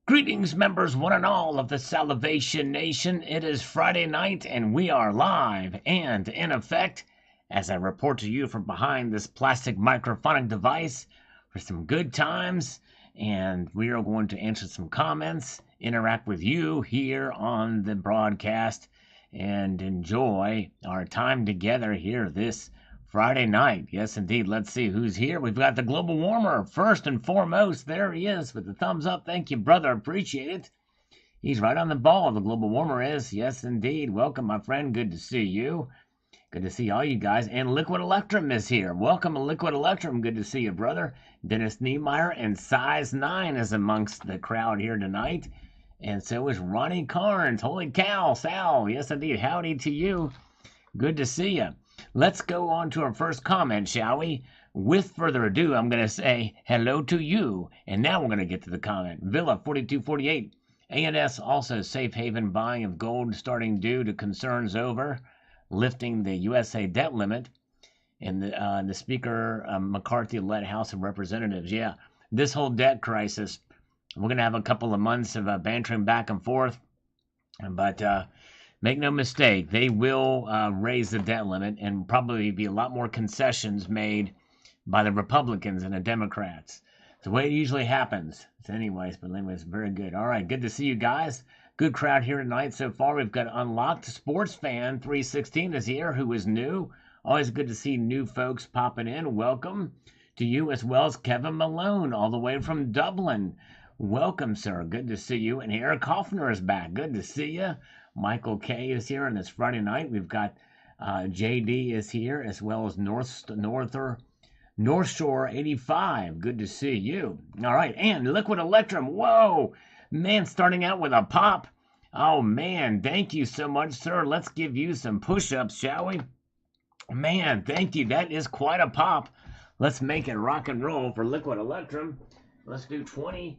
Greetings, members, one and all of the Salivation Nation. It is Friday night, and we are live and in effect as I report to you from behind this plastic microphonic device for some good times. And we are going to answer some comments, interact with you here on the broadcast, and enjoy our time together here this Friday night. Yes, indeed. Let's see who's here. We've got the global warmer first and foremost. There he is with the thumbs up. Thank you, brother. Appreciate it. He's right on the ball. The global warmer is. Yes, indeed. Welcome, my friend. Good to see you. Good to see all you guys. And Liquid Electrum is here. Welcome, Liquid Electrum. Good to see you, brother. Dennis Niemeyer and Size 9 is amongst the crowd here tonight. And so is Ronnie Carnes. Holy cow, Sal. Yes, indeed. Howdy to you. Good to see you. Let's go on to our first comment, shall we? With further ado, I'm going to say hello to you. And now we're going to get to the comment. Villa 4248. ANS also safe haven buying of gold starting due to concerns over lifting the USA debt limit. And the Speaker McCarthy-led House of Representatives. Yeah, this whole debt crisis, we're going to have a couple of months of bantering back and forth. But make no mistake, they will raise the debt limit and probably be a lot more concessions made by the Republicans and the Democrats. It's the way it usually happens. So anyways, very good. All right, good to see you guys. Good crowd here tonight so far. We've got Unlocked Sports Fan 316 is here, who is new. Always good to see new folks popping in. Welcome to you, as well as Kevin Malone, all the way from Dublin. Welcome, sir. Good to see you. And Eric Hoffner is back. Good to see you. Michael K is here on this Friday night. We've got JD is here, as well as North Shore 85. Good to see you. All right, and Liquid Electrum. Whoa, man, starting out with a pop. Oh, man, thank you so much, sir. Let's give you some push-ups, shall we? Man, thank you. That is quite a pop. Let's make it rock and roll for Liquid Electrum. Let's do 20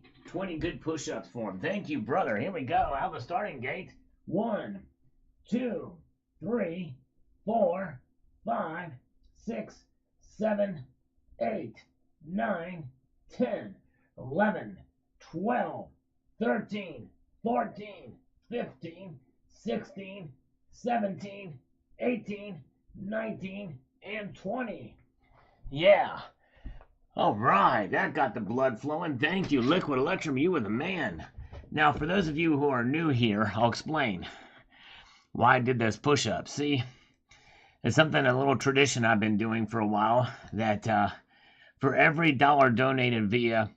good push-ups for him. Thank you, brother. Here we go. Out the starting gate. 1, 2, 3, 4, 5, 6, 7, 8, 9, 10, 11, 12, 13, 14, 15, 16, 17, 18, 19, and 20. Yeah. All right, that got the blood flowing. Thank you, Liquid Electrum. You were the man. Now, for those of you who are new here, I'll explain why I did those push-ups. See, it's a little tradition I've been doing for a while, that for every dollar donated via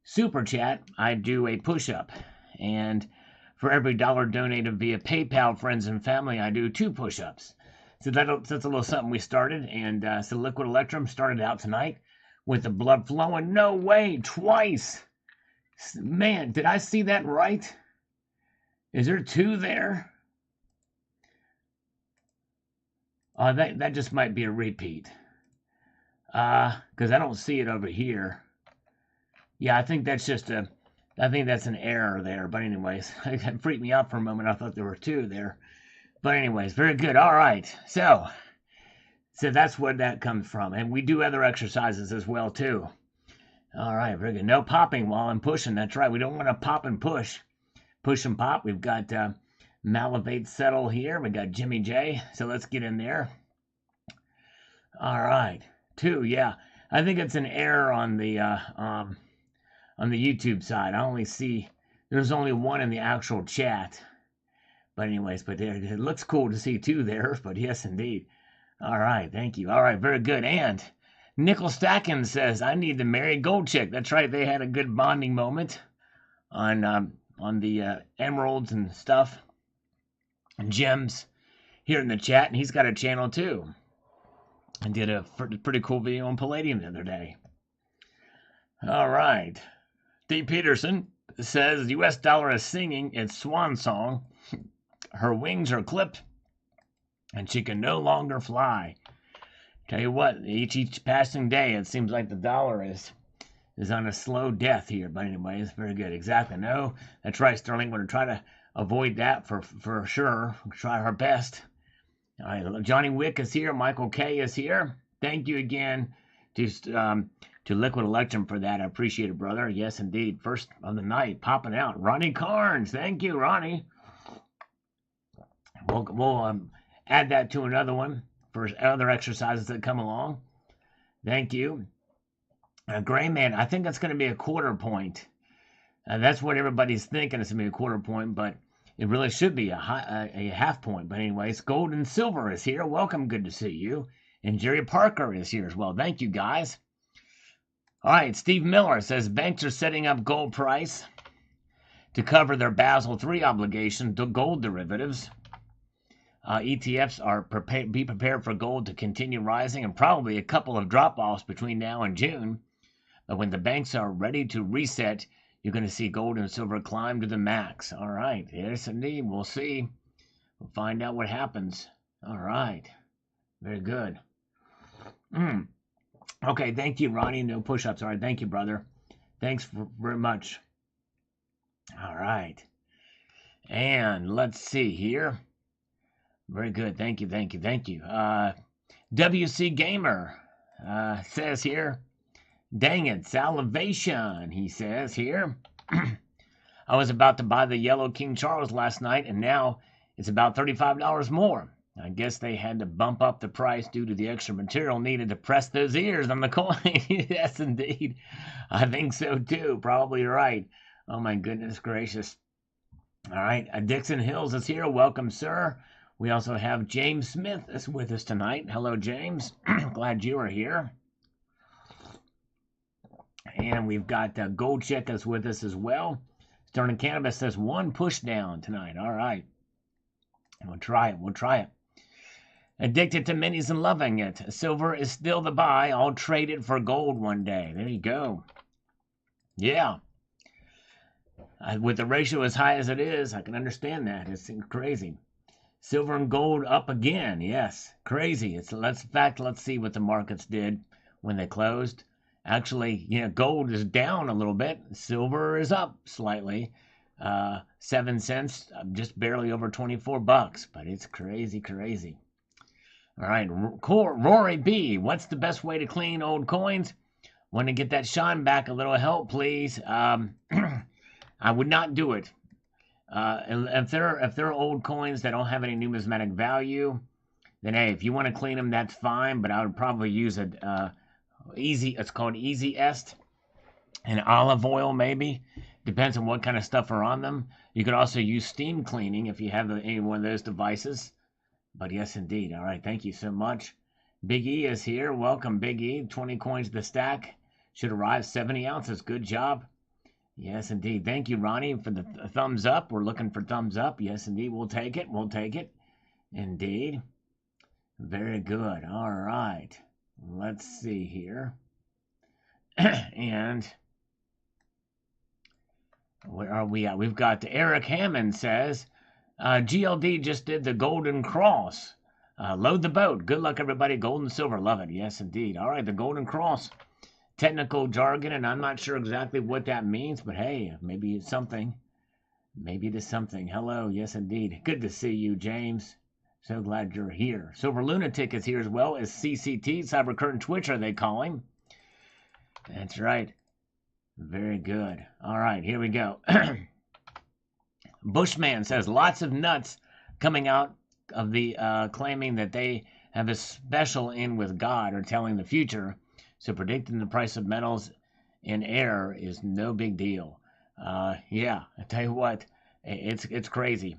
Super Chat, I do a push-up. And for every dollar donated via PayPal, friends and family, I do 2 push-ups. So that's a little something we started. And so Liquid Electrum started out tonight with the blood flowing. No way, twice. Man, did I see that right? Is there 2 there? That just might be a repeat. Because I don't see it over here. Yeah, I think that's an error there. But anyways, it freaked me out for a moment. I thought there were 2 there. But anyways, very good. All right. So that's where that comes from. And we do other exercises as well, too. All right, very good. No popping while I'm pushing. That's right. We don't want to pop and push. Push and pop. We've got Malivate Settle here. We got Jimmy J. So let's get in there. All right. 2, yeah. I think it's an error on the YouTube side. I only see there's only 1 in the actual chat. But anyways, it looks cool to see 2 there. But yes, indeed. All right, thank you. All right, very good. And Nickel Stackin says, I need to marry Gold Chick. That's right. They had a good bonding moment on the emeralds and stuff and gems here in the chat. And he's got a channel too. And did a pretty cool video on Palladium the other day. All right. D. Peterson says, US dollar is singing its swan song. Her wings are clipped and she can no longer fly. Tell you what, each passing day, it seems like the dollar is on a slow death here. But anyway, it's very good. Exactly. No, that's right, Sterling. We're going to try to avoid that for sure. We'll try our best. All right, Johnny Wick is here. Michael K is here. Thank you again to to Liquid Electrum for that. I appreciate it, brother. Yes, indeed. First of the night, popping out. Ronnie Carnes. Thank you, Ronnie. We'll add that to another one for other exercises that come along. Thank you. Gray Man, I think that's going to be a quarter point. That's what everybody's thinking. It's going to be a quarter point, but it really should be a half point. But anyways, Gold and Silver is here. Welcome. Good to see you. And Jerry Parker is here as well. Thank you, guys. All right. Steve Miller says banks are setting up gold price to cover their Basel III obligation to gold derivatives. ETFs are be prepared for gold to continue rising and probably a couple of drop-offs between now and June. But when the banks are ready to reset, you're going to see gold and silver climb to the max. All right. Yes, indeed. We'll see. We'll find out what happens. All right. Very good. Okay. Thank you, Ronnie. No push-ups. All right. Thank you, brother. Thanks very much. All right. And let's see here. Very good. Thank you. Thank you. Thank you. WC Gamer says here, dang it, salivation, he says here. I was about to buy the yellow King Charles last night, and now it's about $35 more. I guess they had to bump up the price due to the extra material needed to press those ears on the coin. Yes, indeed. I think so, too. Probably right. Oh, my goodness gracious. All right. Dixon Hills is here. Welcome, sir. We also have James Smith is with us tonight. Hello, James. Glad you are here. And we've got Gold Check is with us as well. Sterling Cannabis says one push down tonight. All right. We'll try it. We'll try it. Addicted to minis and loving it. Silver is still the buy. I'll trade it for gold one day. There you go. Yeah. With the ratio as high as it is, I can understand that. It's crazy. Silver and gold up again. Yes. Crazy. Let's see what the markets did when they closed. Actually, gold is down a little bit. Silver is up slightly. 7 cents, just barely over $24, but it's crazy, crazy. All right, Rory B, what's the best way to clean old coins? Want to get that shine back? A little help, please. I would not do it. If they're old coins that don't have any numismatic value, then hey, if you want to clean them, that's fine. But I would probably use it's called Easy Est, and olive oil maybe. Depends on what kind of stuff are on them. You could also use steam cleaning if you have any one of those devices. But yes, indeed. All right, thank you so much. Big E is here. Welcome, Big E. 20 coins to the stack. Should arrive 70 ounces. Good job. Yes, indeed. Thank you, Ronnie, for the thumbs up. We're looking for thumbs up. Yes, indeed. We'll take it. We'll take it. Indeed. Very good. All right. Let's see here. And where are we at? We've got Eric Hammond says, GLD just did the Golden Cross. Load the boat. Good luck, everybody. Gold and silver. Love it. Yes, indeed. All right, the Golden Cross. Technical jargon, and I'm not sure exactly what that means, but hey, maybe it's something. Maybe it is something. Hello. Yes, indeed. Good to see you, James. So glad you're here. Silver Lunatic is here as well as CCT, Cyber Curtain Twitcher, they call him. That's right. Very good. All right, here we go. Bushman says lots of nuts coming out of the claiming that they have a special in with God or telling the future. So predicting the price of metals in air is no big deal. Yeah, I tell you what, it's crazy.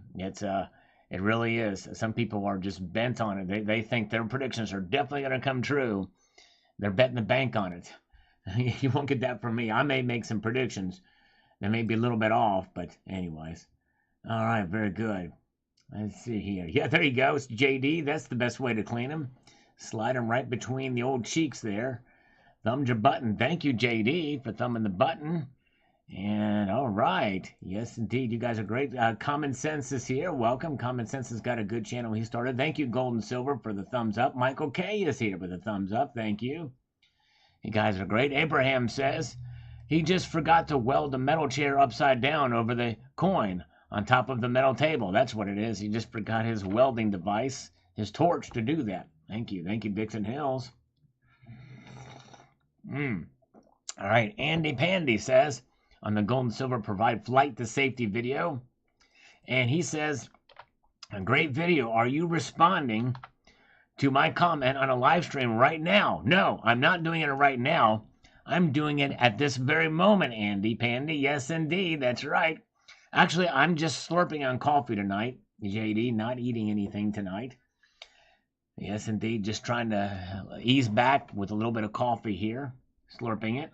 It really is. Some people are just bent on it. They think their predictions are definitely going to come true. They're betting the bank on it. You won't get that from me. I may make some predictions. They may be a little bit off, but anyways. All right, very good. Let's see here. Yeah, there you go. It's JD. That's the best way to clean them. Slide them right between the old cheeks there. Thumbed your button. Thank you, JD, for thumbing the button. And all right. Yes, indeed. You guys are great. Common Sense is here. Welcome. Common Sense has got a good channel he started. Thank you, Gold and Silver, for the thumbs up. Michael K is here with a thumbs up. Thank you. You guys are great. Abraham says he just forgot to weld the metal chair upside down over the coin on top of the metal table. That's what it is. He just forgot his welding device, his torch, to do that. Thank you. Thank you, Dixon Hills. All right, Andy Pandy says on the gold and silver provide flight to safety video. And he says, a great video. Are you responding to my comment on a live stream right now? No, I'm not doing it right now. I'm doing it at this very moment, Andy Pandy. Yes, indeed. That's right. Actually, I'm just slurping on coffee tonight, JD, not eating anything tonight. Yes, indeed. Just trying to ease back with a little bit of coffee here, slurping it.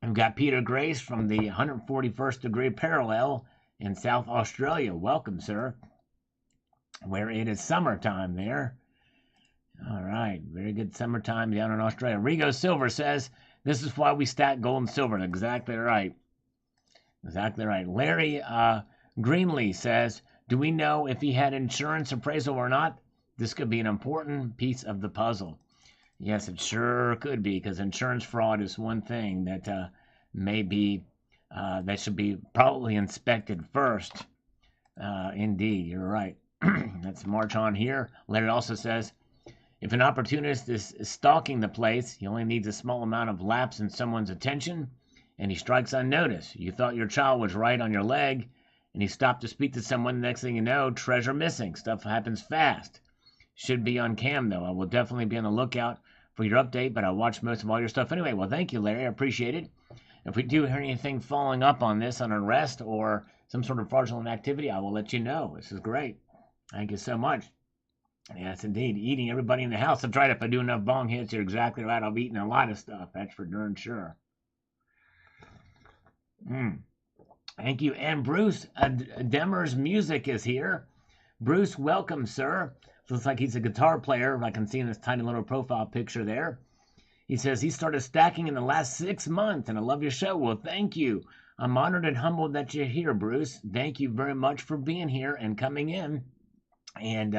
We've got Peter Grace from the 141st degree parallel in South Australia. Welcome, sir. Where it is summertime there. All right. Very good summertime down in Australia. Rigo Silver says, this is why we stack gold and silver. Exactly right. Exactly right. Larry Greenlee says, do we know if he had insurance appraisal or not? This could be an important piece of the puzzle. Yes, it sure could be, because insurance fraud is one thing that that should be probably inspected first. Indeed, you're right. Let's march on here. Larry also says, if an opportunist is stalking the place, he only needs a small amount of lapse in someone's attention, and he strikes unnoticed. You thought your child was right on your leg, and he stopped to speak to someone. The next thing you know, treasure missing. Stuff happens fast. Should be on cam, though. I will definitely be on the lookout for your update, but I watch most of all your stuff anyway. Well, thank you, Larry. I appreciate it. If we do hear anything following up on this, on arrest or some sort of fraudulent activity, I will let you know. This is great. Thank you so much. Yes, indeed. Eating everybody in the house. That's right. If I do enough bong hits, you're exactly right. I'll be eating a lot of stuff. That's for darn sure. Thank you. And Bruce Demers Music is here. Bruce, welcome, sir. Looks like he's a guitar player. I can see in this tiny little profile picture there. He says he started stacking in the last 6 months, and I love your show. Well, thank you. I'm honored and humbled that you're here, Bruce. Thank you very much for being here and coming in. And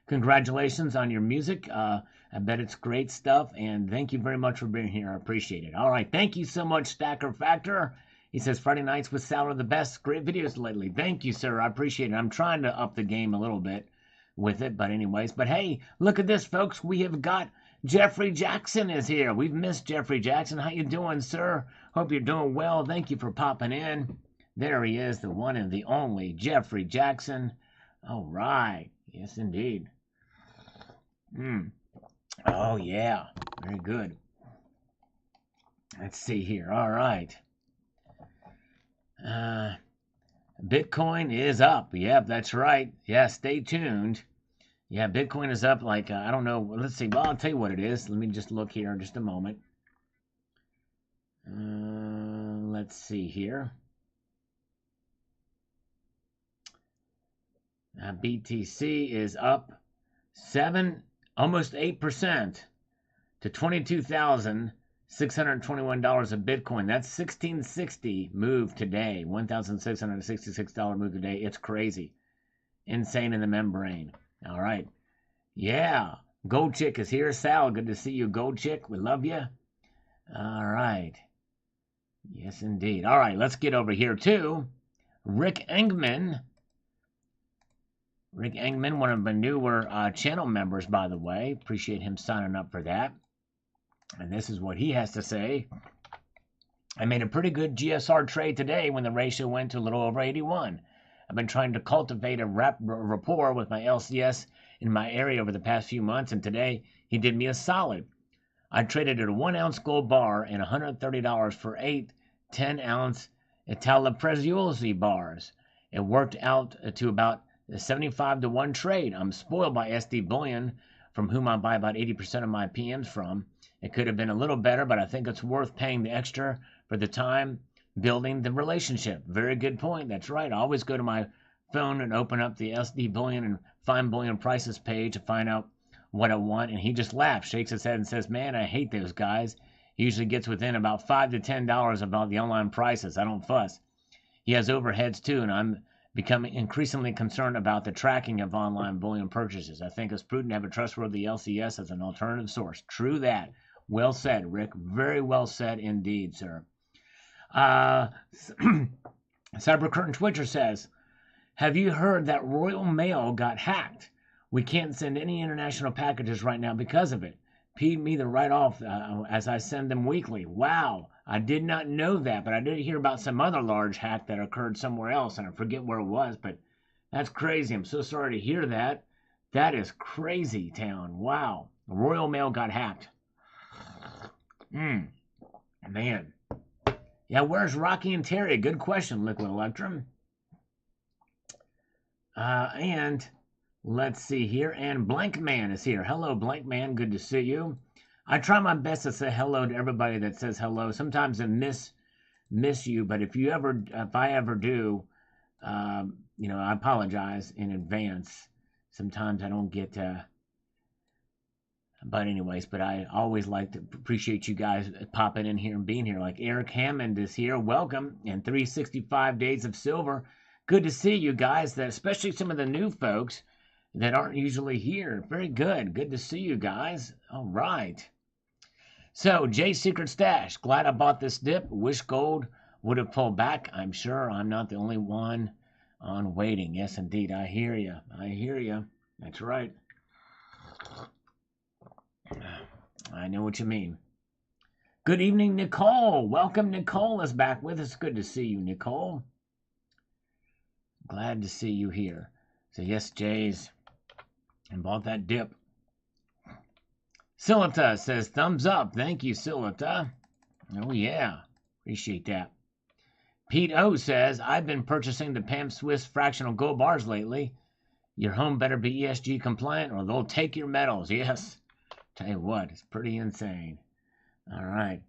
congratulations on your music. I bet it's great stuff. And thank you very much for being here. I appreciate it. All right. Thank you so much, Stacker Factor. He says Friday nights with Sal are the best. Great videos lately. Thank you, sir. I appreciate it. I'm trying to up the game a little bit with it, but anyways. But hey, look at this, folks. We have got Jeffrey Jackson is here. We've missed Jeffrey Jackson. How you doing, sir? Hope you're doing well. Thank you for popping in. There he is, the one and the only Jeffrey Jackson. All right. Yes, indeed. Oh, yeah. Very good. Let's see here. All right. Bitcoin is up. Yep, that's right. Yeah, stay tuned. Yeah, Bitcoin is up like, I don't know. Let's see. Well, I'll tell you what it is. Let me just look here just a moment. Let's see here. BTC is up almost 8% to $22,621 a Bitcoin. That's 1660 move today. $1,666 move today. It's crazy. Insane in the membrane. All right. Yeah. Gold Chick is here. Sal, good to see you, Gold Chick. We love you. All right. Yes, indeed. All right. Let's get over here to Rick Engman. Rick Engman, one of my newer channel members, by the way. Appreciate him signing up for that. And this is what he has to say. I made a pretty good GSR trade today when the ratio went to a little over 81. I've been trying to cultivate a rapport with my LCS in my area over the past few months, and today he did me a solid. I traded at a 1 ounce gold bar and $130 for 8 10-ounce Italo Preziosi bars. It worked out to about 75 to 1 trade. I'm spoiled by SD Bullion, from whom I buy about 80% of my PMs from. It could have been a little better, but I think it's worth paying the extra for the time building the relationship. Very good point. That's right. I always go to my phone and open up the SD Bullion and find Bullion prices page to find out what I want. And he just laughs, shakes his head and says, man, I hate those guys. He usually gets within about $5 to $10 about the online prices. I don't fuss. He has overheads too, and I'm becoming increasingly concerned about the tracking of online bullion purchases. I think it's prudent to have a trustworthy LCS as an alternative source. True that. Well said, Rick. Very well said indeed, sir. Cyber Curtain Twitcher says, have you heard that Royal Mail got hacked? We can't send any international packages right now because of it. paid me the write-off as I send them weekly. Wow, I did not know that, but I did hear about some other large hack that occurred somewhere else, and I forget where it was, but that's crazy. I'm so sorry to hear that. That is crazy town. Wow. Royal Mail got hacked. Man. Yeah, where's Rocky and Terry? Good question, Liquid Electrum. And let's see here. And Blank Man is here. Hello, Blank Man. Good to see you. I try my best to say hello to everybody that says hello. Sometimes I miss you, but if I ever do, I apologize in advance. Sometimes I don't get but anyways, but I always like to appreciate you guys popping in here and being here. Like Eric Hammond is here. Welcome. And 365 Days of Silver. Good to see you guys, especially some of the new folks that aren't usually here. Very good. Good to see you guys. All right. So, Jay's Secret Stash. Glad I bought this dip. Wish gold would have pulled back. I'm sure I'm not the only one on waiting. Yes, indeed. I hear you. I hear you. That's right. I know what you mean. Good evening, Nicole. Welcome, Nicole is back with us. Good to see you, Nicole. Glad to see you here. So, yes, Jay's. And bought that dip. Silita says, thumbs up. Thank you, Silita. Oh, yeah. Appreciate that. Pete O says, I've been purchasing the Pam Swiss fractional gold bars lately. Your home better be ESG compliant or they'll take your metals. Yes. Tell you what, it's pretty insane. All right.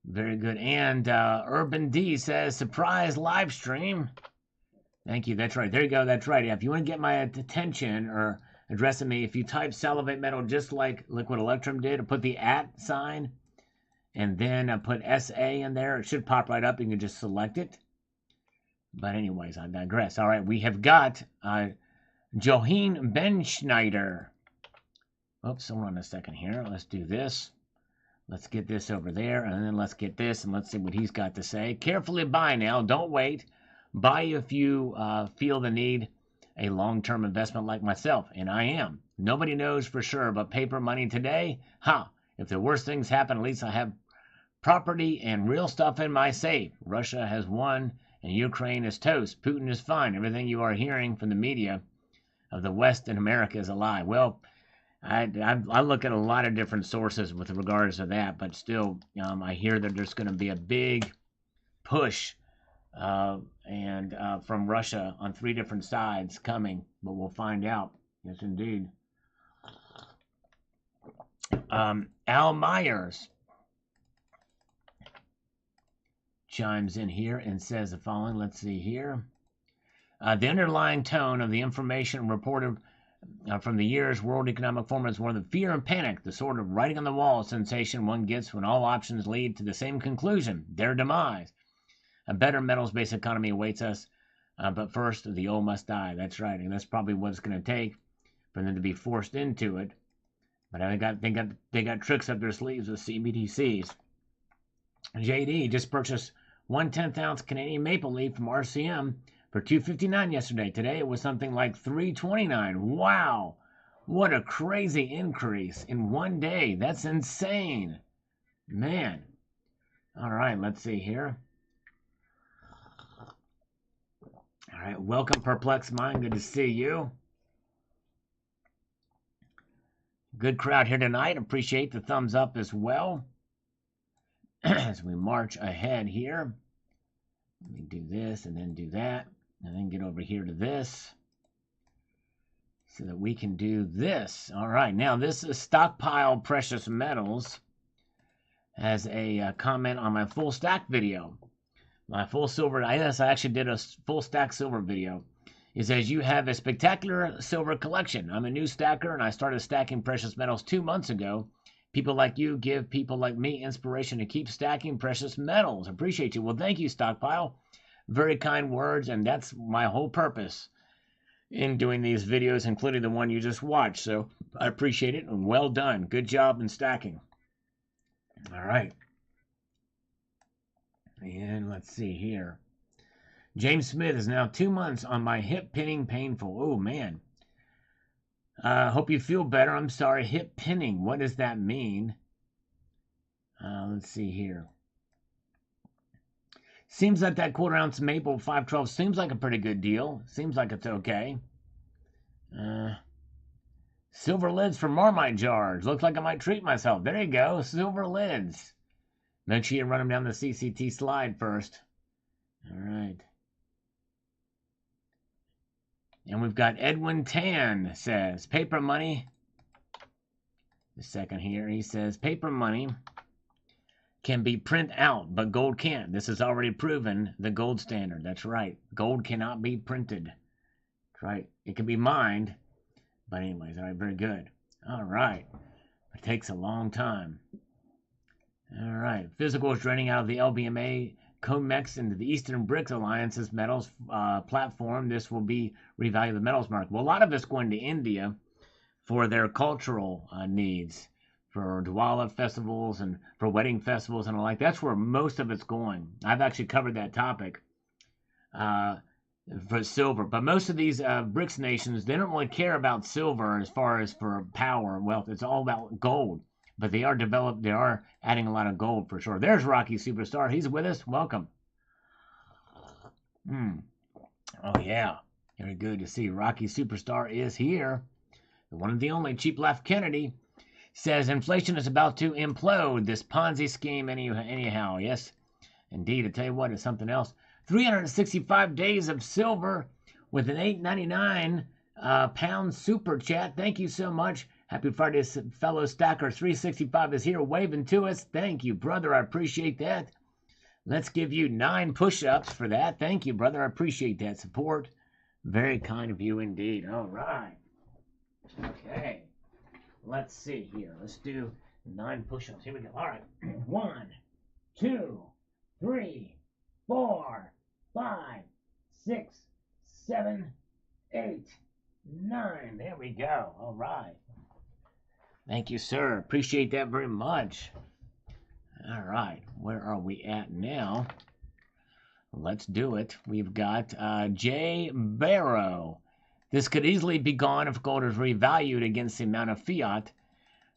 Very good. And Urban D says, surprise live stream. Thank you. That's right. There you go. That's right. Yeah, if you want to get my attention or addressing me, if you type Salivate Metal just like Liquid Electrum did, or put the @ sign and then put SA in there, it should pop right up. You can just select it. But anyways, I digress. All right. We have got Joheen Benschneider. Oops, hold on a second here. Let's do this. Let's get this over there, and then let's get this, and let's see what he's got to say. Carefully buy now. Don't wait. Buy if you feel the need a long-term investment like myself, and I am. Nobody knows for sure, but paper money today, if the worst things happen, at least I have property and real stuff in my safe. Russia has won, and Ukraine is toast. Putin is fine. Everything you are hearing from the media of the West and America is a lie. Well, I look at a lot of different sources with regards to that, but still, I hear that there's going to be a big push from Russia on 3 different sides coming, but we'll find out. Yes, indeed. Al Myers chimes in here and says the following. Let's see here. The underlying tone of the information reported from the year's World Economic Forum is one of the fear and panic, the sort of writing on the wall sensation one gets when all options lead to the same conclusion, their demise. A better metals-based economy awaits us, but first, the old must die. That's right, and that's probably what it's going to take for them to be forced into it. But they got tricks up their sleeves with CBDCs. JD just purchased 1/10 ounce Canadian maple leaf from RCM for $2.59 yesterday. Today it was something like $3.29. Wow, what a crazy increase in one day. That's insane, man. All right, let's see here. All right, welcome, Perplexed Mind. Good to see you. Good crowd here tonight. Appreciate the thumbs up as well. As we march ahead here. Let me do this and then do that. And then get over here to this. So that we can do this. All right, now this is Stockpile Precious Metals. As a comment on my full stack video. My full silver, yes, I actually did a full stack silver video. It says, you have a spectacular silver collection. I'm a new stacker, and I started stacking precious metals 2 months ago. People like you give people like me inspiration to keep stacking precious metals. Appreciate you. Well, thank you, Stockpile. Very kind words, and that's my whole purpose in doing these videos, including the one you just watched. So I appreciate it, and well done. Good job in stacking. All right. And let's see here. James Smith is now 2 months on my hip pinning painful. Oh, man. Hope you feel better. I'm sorry. Hip pinning. What does that mean? Let's see here. Seems like that quarter ounce maple 512 seems like a pretty good deal. Seems like it's okay. Silver lids for Marmite jars. Looks like I might treat myself. There you go. Silver lids. Make sure you run them down the CCT slide first. All right. And we've got Edwin Tan says, paper money. A second here. He says, paper money can be print out, but gold can't. This is already proven the gold standard. That's right. Gold cannot be printed. That's right. It can be mined. But anyways, all right, very good. All right. It takes a long time. All right. Physical is draining out of the LBMA COMEX into the Eastern BRICS Alliance's metals platform. This will be revalue the metals market. Well, a lot of it's going to India for their cultural needs, for Diwali festivals and for wedding festivals and the like. That's where most of it's going. I've actually covered that topic for silver. But most of these BRICS nations, they don't really care about silver as far as for power and wealth. It's all about gold. But they are adding a lot of gold for sure. There's Rocky Superstar. He's with us. Welcome. Oh, yeah. Very good to see. Rocky Superstar is here. The one and the only Cheap Laugh Kennedy says inflation is about to implode. This Ponzi scheme anyhow. Yes, indeed. I tell you what, it's something else. 365 days of silver with an $8.99 pound super chat. Thank you so much. Happy Friday, fellow stacker. 365 is here waving to us. Thank you, brother. I appreciate that. Let's give you 9 push-ups for that. Thank you, brother. I appreciate that support. Very kind of you indeed. All right. Okay. Let's see here. Let's do 9 push-ups. Here we go. All right. 1, 2, 3, 4, 5, 6, 7, 8, 9. There we go. All right. Thank you, sir. Appreciate that very much. All right. Where are we at now? Let's do it. We've got Jay Barrow. This could easily be gone if gold is revalued against the amount of fiat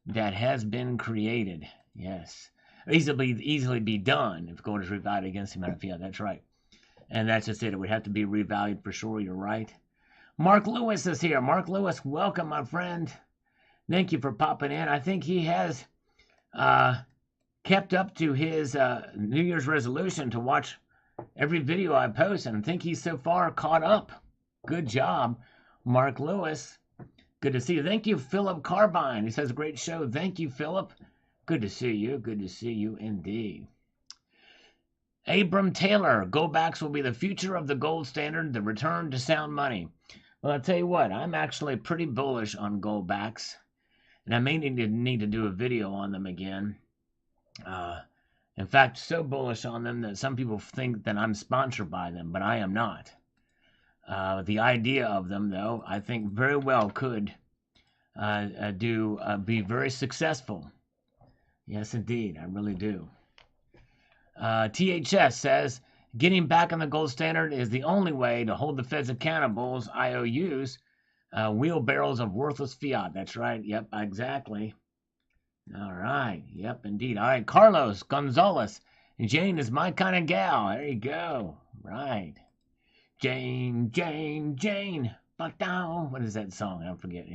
that has been created. Yes. Easily be done if gold is revalued against the amount of fiat. That's right. And that's just it. It would have to be revalued for sure. You're right. Mark Lewis is here. Mark Lewis, welcome, my friend. Thank you for popping in. I think he has kept up to his New Year's resolution to watch every video I post, and I think he's so far caught up. Good job, Mark Lewis. Good to see you. Thank you, Philip Carbine. He says, great show. Thank you, Philip. Good to see you. Good to see you indeed. Abram Taylor, goldbacks will be the future of the gold standard, the return to sound money. Well, I'll tell you what, I'm actually pretty bullish on goldbacks, and I may need to do a video on them again. In fact, so bullish on them that some people think that I'm sponsored by them, but I am not. The idea of them, though, I think very well could be very successful. Yes, indeed, I really do. THS says, getting back on the gold standard is the only way to hold the feds accountable as IOUs, wheelbarrows of worthless fiat. That's right. Yep, exactly. All right. Yep, indeed. All right, Carlos Gonzalez. Jane is my kind of gal. There you go. Right. Jane, Jane, Jane. But down. What is that song? I forget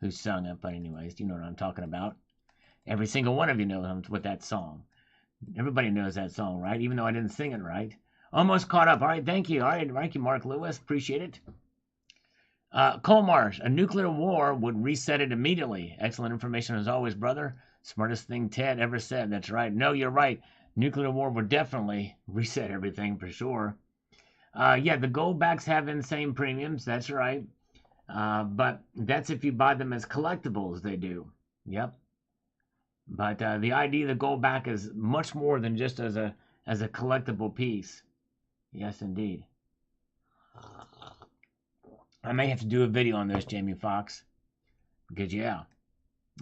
who sung it, but anyways, you know what I'm talking about. Every single one of you knows what that song. Everybody knows that song, right? Even though I didn't sing it right. Almost caught up. All right, thank you. All right, thank you, Mark Lewis. Appreciate it. Colmarsh, a nuclear war would reset it immediately. Excellent information as always, brother. Smartest thing Ted ever said. That's right. No, you're right. Nuclear war would definitely reset everything for sure. Yeah, the goldbacks have insane premiums. That's right. But that's if you buy them as collectibles, they do. Yep. But the idea of the goldback is much more than just as a collectible piece. Yes, indeed. I may have to do a video on this, Jamie Foxx. Because, yeah.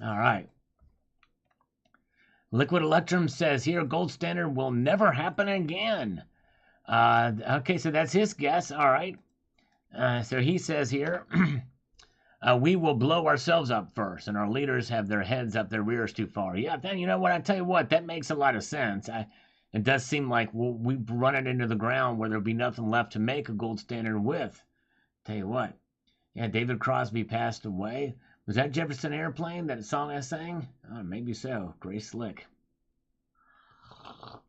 All right. Liquid Electrum says here, gold standard will never happen again. Okay, so that's his guess. All right. So he says here, We will blow ourselves up first, and our leaders have their heads up their rears too far. Yeah, then you know what? I tell you what, that makes a lot of sense. It does seem like we run it into the ground where there'll be nothing left to make a gold standard with. Tell you what, yeah, David Crosby passed away. Was that Jefferson Airplane, that song I sang? Oh, maybe so. Grace Slick. All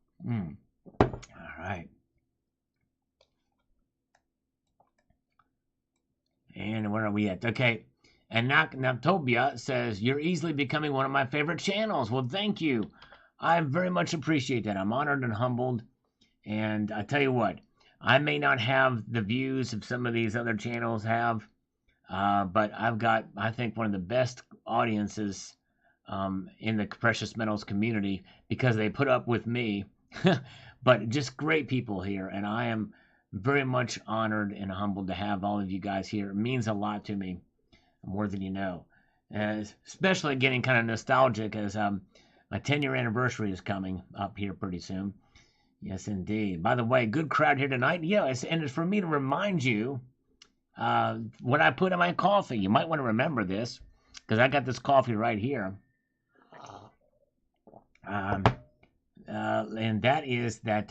right. And where are we at? Okay. And Noctobia says, you're easily becoming one of my favorite channels. Well, thank you. I very much appreciate that. I'm honored and humbled. And I tell you what, I may not have the views of some of these other channels have, but I've got, I think, one of the best audiences in the precious metals community because they put up with me. But just great people here. And I am very much honored and humbled to have all of you guys here. It means a lot to me, more than you know. Especially getting kind of nostalgic as my 10-year anniversary is coming up here pretty soon. Yes, indeed. By the way, good crowd here tonight. Yes, and it's for me to remind you what I put in my coffee. You might want to remember this because I got this coffee right here. And that is that,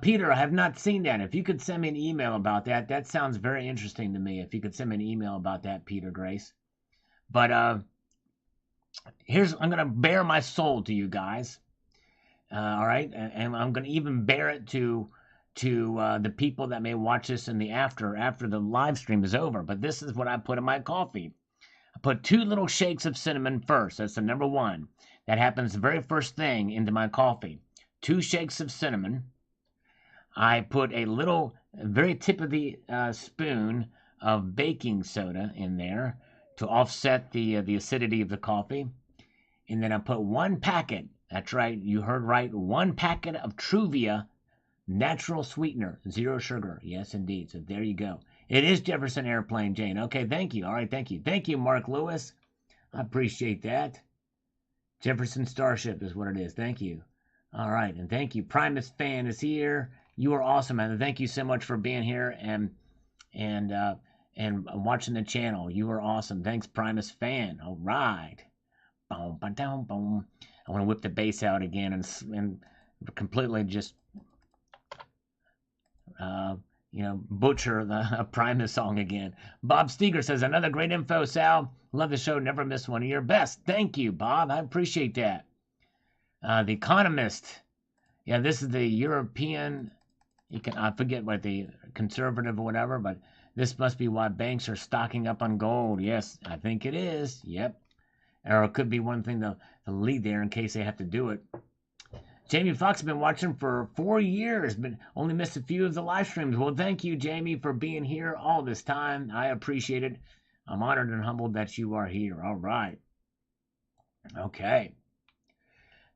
Peter, I have not seen that. If you could send me an email about that, that sounds very interesting to me. If you could send me an email about that, Peter Grace. But I'm going to bare my soul to you guys. All right, and I'm going to even bear it to the people that may watch this in the after the live stream is over. But this is what I put in my coffee. I put 2 little shakes of cinnamon first. That's the number 1. That happens the very first thing into my coffee. 2 shakes of cinnamon. I put a little, very tip of the spoon of baking soda in there to offset the acidity of the coffee. And then I put 1 packet. That's right, you heard right. 1 packet of Truvia natural sweetener, 0 sugar. Yes, indeed. So there you go. It is Jefferson Airplane, Jane. Okay, thank you. All right, thank you. Thank you, Mark Lewis. I appreciate that. Jefferson Starship is what it is. Thank you. All right, and thank you. Primus Fan is here. You are awesome, man. Thank you so much for being here and watching the channel. You are awesome. Thanks, Primus Fan. All right. Boom, ba down, boom. I want to whip the bass out again and completely just butcher the Primus song again. Bob Steger says, another great info, Sal. Love the show. Never miss one of your best. Thank you, Bob. I appreciate that. The Economist. Yeah, this is the European, I forget what the conservative or whatever, but this must be why banks are stocking up on gold. Yes, I think it is. Yep. Or it could be one thing to lead there in case they have to do it. Jamie Fox has been watching for 4 years, but only missed a few of the live streams. Well, thank you, Jamie, for being here all this time. I appreciate it. I'm honored and humbled that you are here. All right. Okay.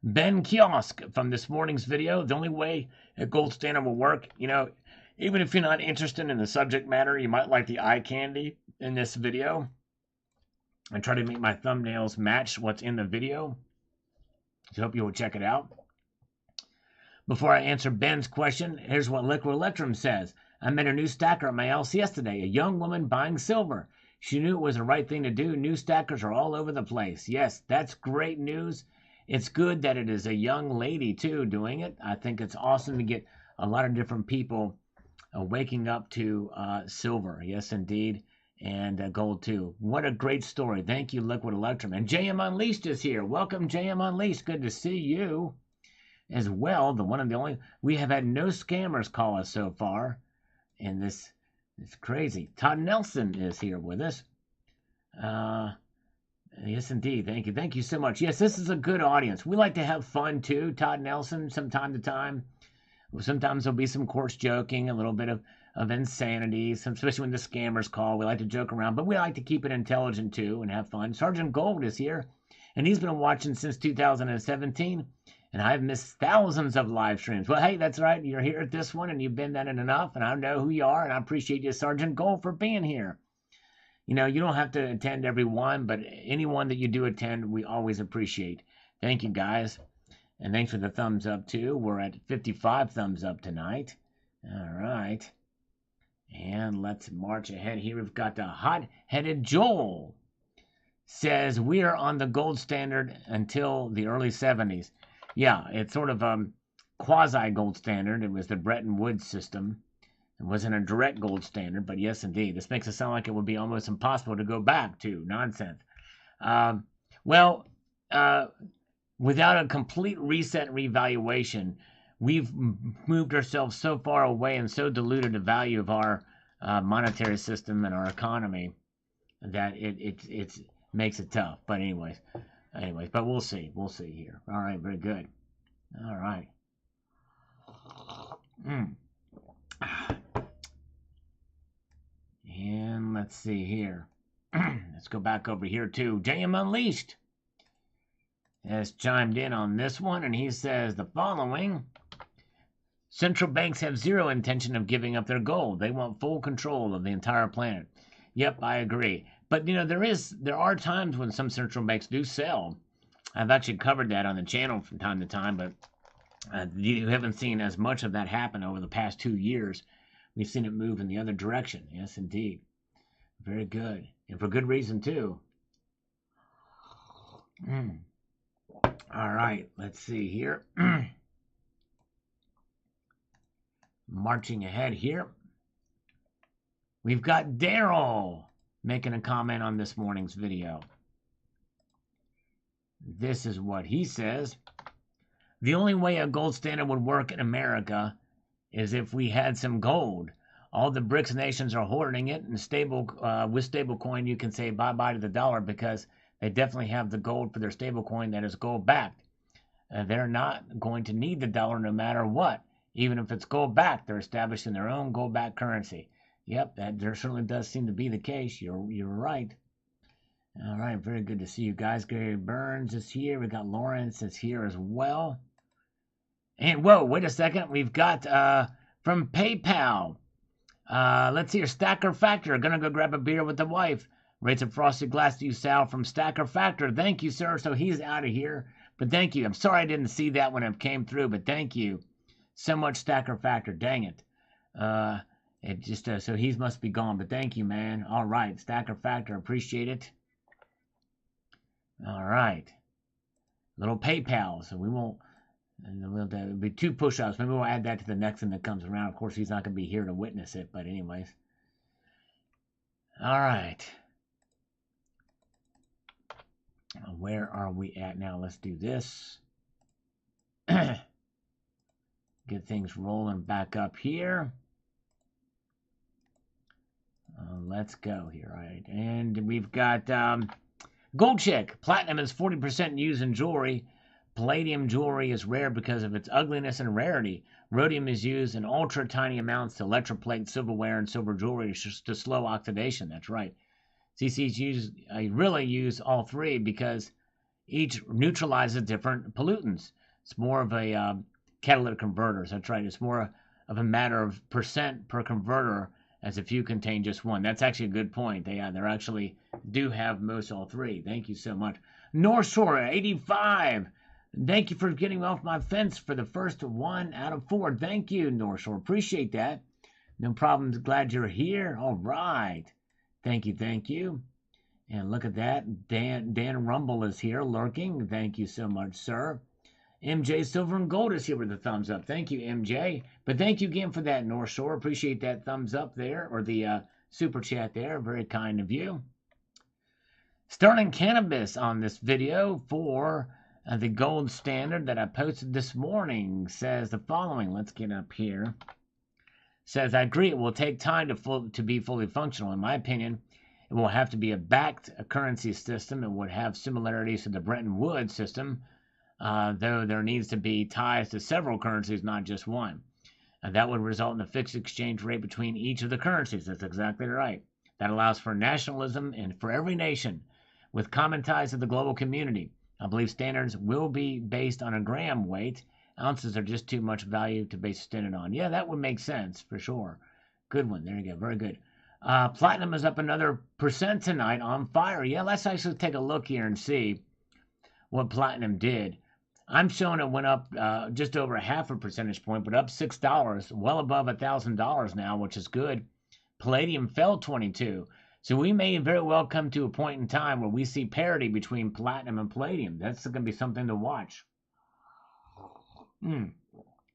Ben Kiosk from this morning's video. The only way a gold standard will work, even if you're not interested in the subject matter, you might like the eye candy in this video. I try to make my thumbnails match what's in the video. So I hope you will check it out. Before I answer Ben's question, here's what Liquid Electrum says. I met a new stacker at my LCS today, a young woman buying silver. She knew it was the right thing to do. New stackers are all over the place. Yes, that's great news. It's good that it is a young lady, too, doing it. I think it's awesome to get a lot of different people waking up to silver. Yes, indeed. And gold, too. What a great story. Thank you, Liquid Electrum. And JM Unleashed is here. Welcome, JM Unleashed. Good to see you as well. The one and the only. We have had no scammers call us so far. And this is crazy. Todd Nelson is here with us. Yes, indeed. Thank you. Thank you so much. Yes, this is a good audience. We like to have fun, too, Todd Nelson, from time to time. Sometimes there'll be some coarse joking, a little bit of insanity, especially when the scammers call. We like to joke around, but we like to keep it intelligent, too, and have fun. Sergeant Gold is here, and he's been watching since 2017, and I've missed thousands of live streams. Well, hey, that's right. You're here at this one, and you've been at it enough, and I know who you are, and I appreciate you, Sergeant Gold, for being here. You don't have to attend every one, but anyone that you do attend, we always appreciate. Thank you, guys. And thanks for the thumbs up, too. We're at 55 thumbs up tonight. All right. And let's march ahead here. We've got the hot-headed Joel. Says we are on the gold standard until the early 70s. Yeah, it's sort of quasi gold standard. It was the Bretton Woods system. It wasn't a direct gold standard, but yes, indeed. This makes it sound like it would be almost impossible to go back to. Nonsense. Well, without a complete reset and revaluation, we've moved ourselves so far away and so diluted the value of our monetary system and our economy that it makes it tough. But anyways, but we'll see. We'll see here. All right, very good. All right. And let's see here. Let's go back over here to JM Unleashed. Has chimed in on this one, and he says the following. Central banks have zero intention of giving up their gold. They want full control of the entire planet. Yep, I agree. But, you know, there are times when some central banks do sell. I've actually covered that on the channel from time to time, but you haven't seen as much of that happen over the past 2 years. We've seen it move in the other direction. Yes, indeed. Very good. And for good reason, too. All right, let's see here. Marching ahead here. We've got Daryl making a comment on this morning's video. This is what he says. The only way a gold standard would work in America is if we had some gold. All the BRICS nations are hoarding it, and with stablecoin you can say bye-bye to the dollar because they definitely have the gold for their stablecoin that is gold-backed. They're not going to need the dollar no matter what. Even if it's gold-backed, they're establishing their own gold-backed currency. Yep, that there certainly does seem to be the case. You're right. All right, very good to see you guys. Gary Burns is here. We got Lawrence is here as well. And whoa, wait a second. We've got from PayPal. Let's see here. Stacker Factor. Gonna go grab a beer with the wife. Rates a frosted glass to you, Sal, from Stacker Factor. Thank you, sir. So he's out of here. But thank you. I'm sorry I didn't see that when it came through, but thank you so much, Stacker Factor. Dang it. It just so he must be gone, but thank you, man. All right, Stacker Factor, appreciate it. All right, little PayPal, so we won't. It'll be 2 push-ups. Maybe we'll add that to the next one that comes around. Of course, he's not going to be here to witness it, but anyways. All right. Where are we at now? Let's do this. Get things rolling back up here. Let's go here, all right? And we've got Gold Chick. Platinum is 40% used in jewelry. Palladium jewelry is rare because of its ugliness and rarity. Rhodium is used in ultra tiny amounts to electroplate silverware and silver jewelry to slow oxidation. That's right. CCs really use all three because each neutralizes different pollutants. It's more of a catalytic converter. That's right. It's more of a matter of percent per converter as if you contain just one. That's actually a good point. They actually do have most all three. Thank you so much. North Shore 85. Thank you for getting off my fence for the first 1 out of 4. Thank you, North Shore. Appreciate that. No problem. Glad you're here. All right. Thank you. Thank you. And look at that. Dan Rumble is here lurking. Thank you so much, sir. MJ Silver and Gold is here with a thumbs up. Thank you, MJ. But thank you again for that, North Shore. Appreciate that thumbs up there, or the super chat there. Very kind of you. Sterling Cannabis on this video for the gold standard that I posted this morning says the following. Let's get up here. Says, I agree it will take time to be fully functional. In my opinion, it will have to be a backed currency system. It would have similarities to the Bretton Woods system, though there needs to be ties to several currencies, not just one. That would result in a fixed exchange rate between each of the currencies. That's exactly right. That allows for nationalism and for every nation with common ties to the global community. I believe standards will be based on a gram weight. Ounces are just too much value to base a standard on. Yeah, that would make sense for sure. Good one. There you go. Very good. Platinum is up another % tonight on fire. Yeah, let's actually take a look here and see what platinum did. I'm showing it went up just over 0.5 percentage point, but up $6, well above $1,000 now, which is good. Palladium fell 22. So we may very well come to a point in time where we see parity between platinum and palladium. That's going to be something to watch.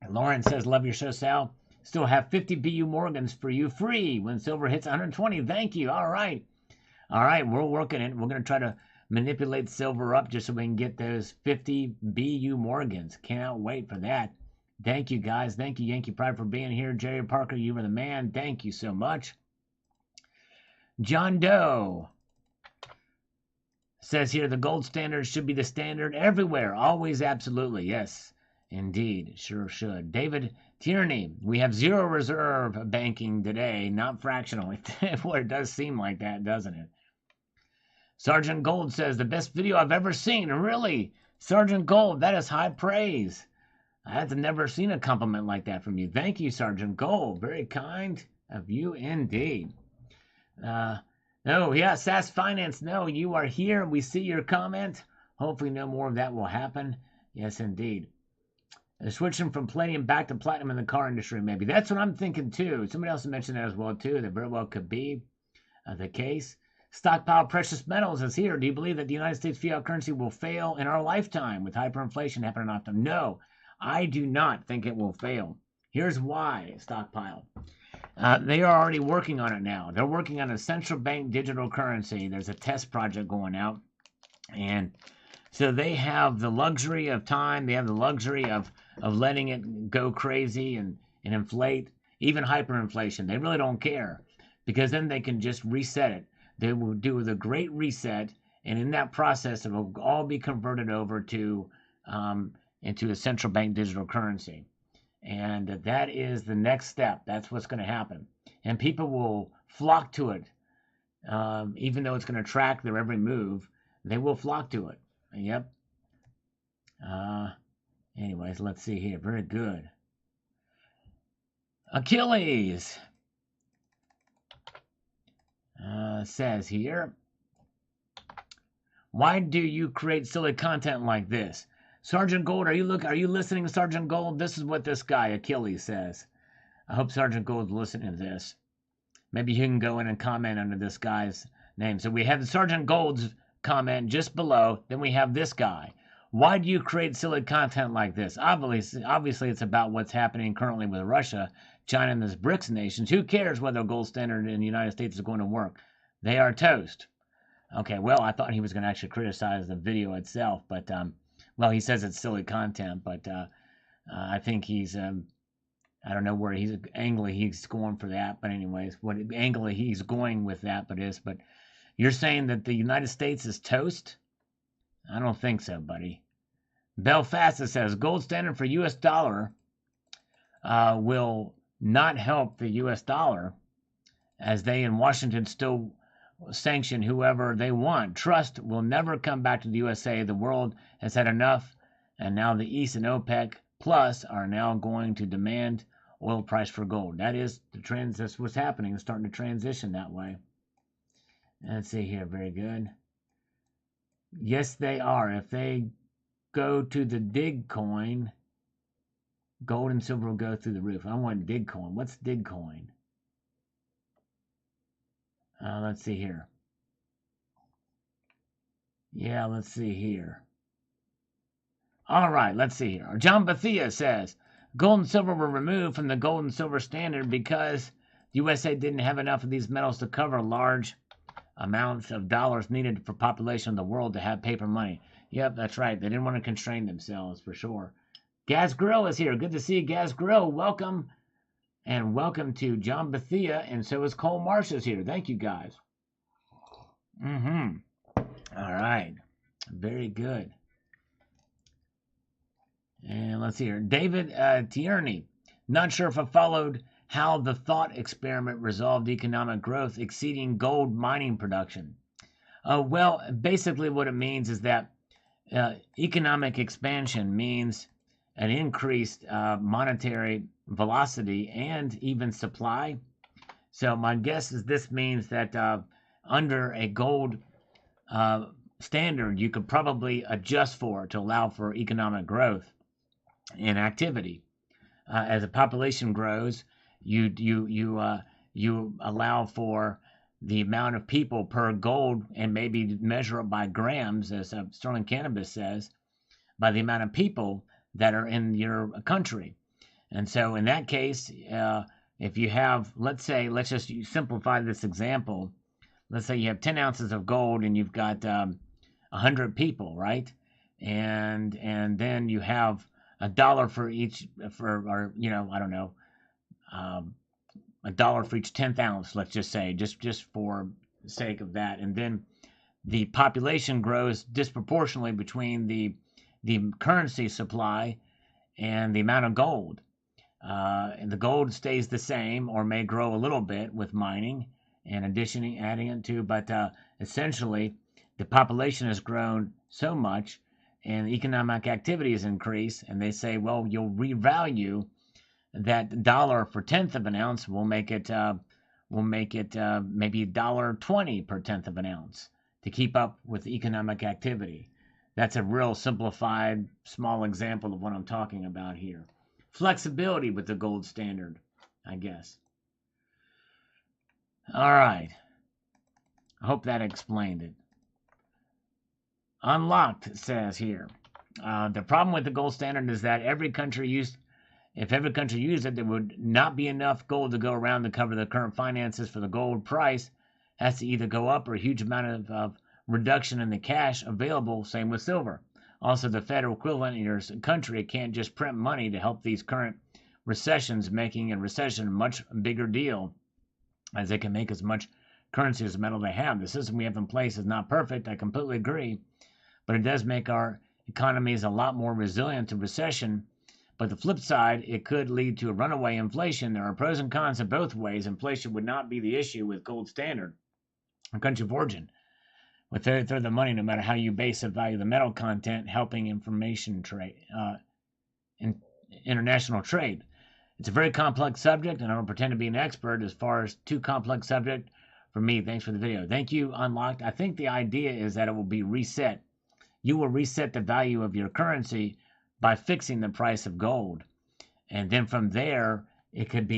Lauren says, love your show, Sal. Still have 50 BU Morgans for you free when silver hits 120. Thank you. All right. All right, we're working it. We're going to try to manipulate silver up just so we can get those 50 BU Morgans. Cannot wait for that. Thank you, guys. Thank you, Yankee Pride, for being here. Jerry Parker, you were the man. Thank you so much. John Doe says here, the gold standard should be the standard everywhere. Always, absolutely. Yes, indeed. Sure should. David Tierney, we have zero reserve banking today, not fractional. Well, it does seem like that, doesn't it? Sergeant Gold says, the best video I've ever seen. Really? Sergeant Gold, that is high praise. I have never seen a compliment like that from you. Thank you, Sergeant Gold. Very kind of you indeed. No, yeah, SAS Finance, no, you are here. We see your comment. Hopefully no more of that will happen. Yes, indeed. Switching from palladium back to platinum in the car industry, maybe. That's what I'm thinking, too. Somebody else mentioned that as well, too. That very well could be the case. Stockpile precious metals is here. Do you believe that the United States fiat currency will fail in our lifetime with hyperinflation happening often? No, I do not think it will fail. Here's why, Stockpile. They are already working on it now. They're working on a central bank digital currency. There's a test project going out. And so they have the luxury of time. They have the luxury of letting it go crazy and inflate, even hyperinflation. They really don't care because then they can just reset it. They will do the great reset, and in that process, it will all be converted over to into a central bank digital currency. And that is the next step. That's what's going to happen. And people will flock to it. Even though it's going to track their every move, they will flock to it. Yep. Anyways, let's see here. Very good. Achilles says here, why do you create silly content like this? Sergeant Gold, are you listening, Sergeant Gold? This is what this guy, Achilles, says. I hope Sergeant Gold's listening to this. Maybe you can go in and comment under this guy's name. So we have Sergeant Gold's comment just below. Then we have this guy. Why do you create silly content like this? Obviously, it's about what's happening currently with Russia, China, and the BRICS nations. Who cares whether a gold standard in the United States is going to work? They are toast. Okay, well, I thought he was going to actually criticize the video itself, but well, he says it's silly content, but I think he's, I don't know where angle he's going for that, but anyways, what angle he's going with that, but you're saying that the United States is toast? I don't think so, buddy. Belfast says, gold standard for U.S. dollar will not help the U.S. dollar as they in Washington still sanction whoever they want. Trust will never come back to the USA. The world has had enough, and now the East and OPEC Plus are now going to demand oil price for gold. That is the trend. That's what's happening. It's starting to transition that way. Let's see here. Very good. Yes, they are. If they go to the dig coin, gold and silver will go through the roof. I want dig coin. What's dig coin? Let's see here. Yeah, let's see here. All right, let's see here. John Bethia says, gold and silver were removed from the gold and silver standard because the USA didn't have enough of these metals to cover large amounts of dollars needed for population of the world to have paper money. Yep, that's right. They didn't want to constrain themselves, for sure. Gaz Grill is here. Good to see you, Gaz Grill. Welcome. And welcome to John Bethia, and so is Cole Marsh here. Thank you, guys. All right. Very good. And let's see here. David Tierney. Not sure if I followed how the thought experiment resolved economic growth exceeding gold mining production. Well, basically what it means is that economic expansion means an increased monetary velocity and even supply. So my guess is this means that under a gold standard, you could probably adjust for it to allow for economic growth and activity. As the population grows, you you allow for the amount of people per gold, and maybe measure it by grams, as Sterling Cannabis says, by the amount of people that are in your country. And so in that case, if you have, let's just simplify this example. Let's say you have 10 ounces of gold and you've got 100 people, right? And then you have $1 for each, or I don't know, $1 for each 10th ounce, let's just say, just for the sake of that. And then the population grows disproportionately between the currency supply and the amount of gold. And the gold stays the same or may grow a little bit with mining and adding it to, but essentially the population has grown so much and economic activity has increased, and they say, well, you'll revalue that dollar for tenth of an ounce. We'll make it maybe $1.20 per tenth of an ounce to keep up with economic activity. That's a real simplified, small example of what I'm talking about here. Flexibility with the gold standard, I guess. All right. I hope that explained it. Unlocked says here, the problem with the gold standard is that if every country used it, there would not be enough gold to go around to cover the current finances. For the gold price has to either go up or a huge amount of reduction in the cash available. Same with silver. Also, the federal equivalent in your country can't just print money to help these current recessions, making a recession a much bigger deal, as they can make as much currency as the metal they have. The system we have in place is not perfect, I completely agree, but it does make our economies a lot more resilient to recession. But the flip side, it could lead to a runaway inflation. There are pros and cons in both ways. Inflation would not be the issue with gold standard or country of origin. With third the money, no matter how you base the value of the metal content, helping information trade, international trade. It's a very complex subject, and I don't pretend to be an expert as far as too complex subject for me. Thanks for the video. Thank you, Unlocked. I think the idea is that it will be reset. You will reset the value of your currency by fixing the price of gold. And then from there, it could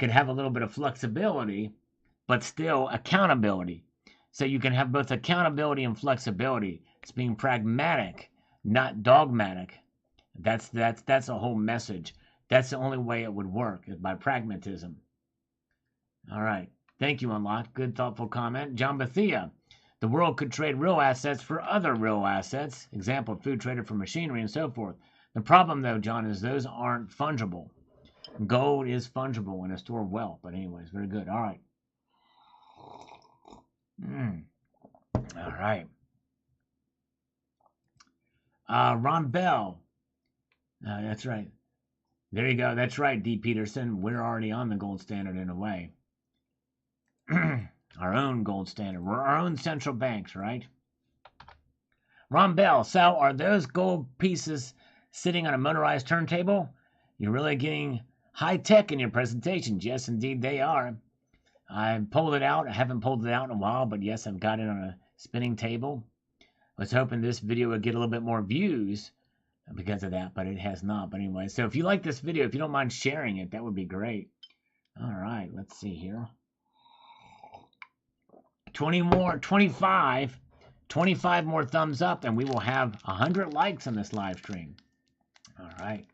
have a little bit of flexibility, but still accountability. So you can have both accountability and flexibility. It's being pragmatic, not dogmatic. That's the whole message. That's the only way it would work, is by pragmatism. All right. Thank you, Unlocked. Good, thoughtful comment. John Bethia. The world could trade real assets for other real assets. Example, food traded for machinery and so forth. The problem, though, John, is those aren't fungible. Gold is fungible in a store of wealth. But anyways, very good. All right. All right. Ron Bell. That's right. There you go. That's right, D. Peterson. We're already on the gold standard in a way. Our own gold standard. We're our own central banks, right? Ron Bell. Sal, are those gold pieces sitting on a motorized turntable? You're really getting high tech in your presentations. Yes, indeed they are. I pulled it out. I haven't pulled it out in a while, but yes, I've got it on a spinning table. I was hoping this video would get a little bit more views because of that, but it has not. But anyway, so if you like this video, if you don't mind sharing it, that would be great. All right, let's see here. 25 more thumbs up, and we will have 100 likes on this live stream. All right.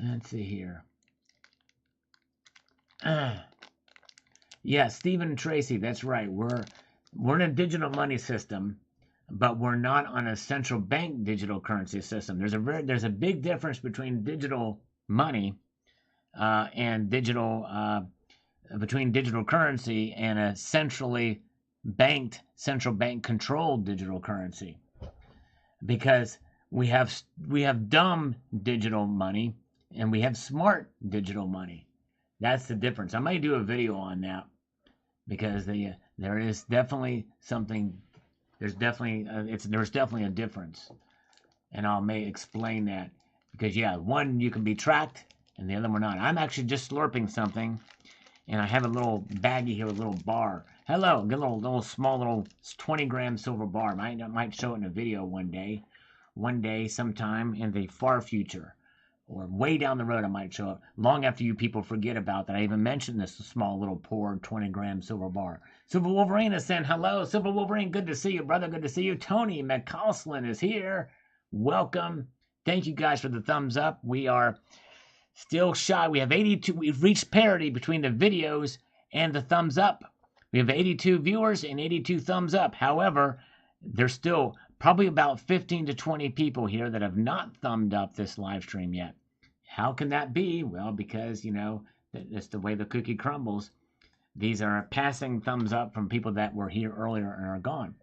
Let's see here. Yeah, Stephen Tracy, that's right. We're in a digital money system, but we're not on a central bank digital currency system. There's a big difference between digital money and between digital currency and a centrally banked, central bank controlled digital currency. Because we have dumb digital money and we have smart digital money. That's the difference. I might do a video on that because there is definitely something. There's definitely a difference, and I may explain that because yeah, one you can be tracked and the other one not. I'm actually just slurping something, and I have a little baggie here, a little bar. Hello, get a little small little 20-gram silver bar. I might show it in a video one day sometime in the far future. or way down the road I might show up, long after you people forget about that I even mentioned this small little poor 20-gram silver bar. Silver Wolverine is saying hello. Silver Wolverine, good to see you, brother. Good to see you. Tony McCausland is here. Welcome. Thank you guys for the thumbs up. We are still shy. We have 82. We've reached parity between the videos and the thumbs up. We have 82 viewers and 82 thumbs up. However, there's still probably about 15 to 20 people here that have not thumbed up this live stream yet. How can that be? Well, because, you know, that's the way the cookie crumbles. These are passing thumbs up from people that were here earlier and are gone.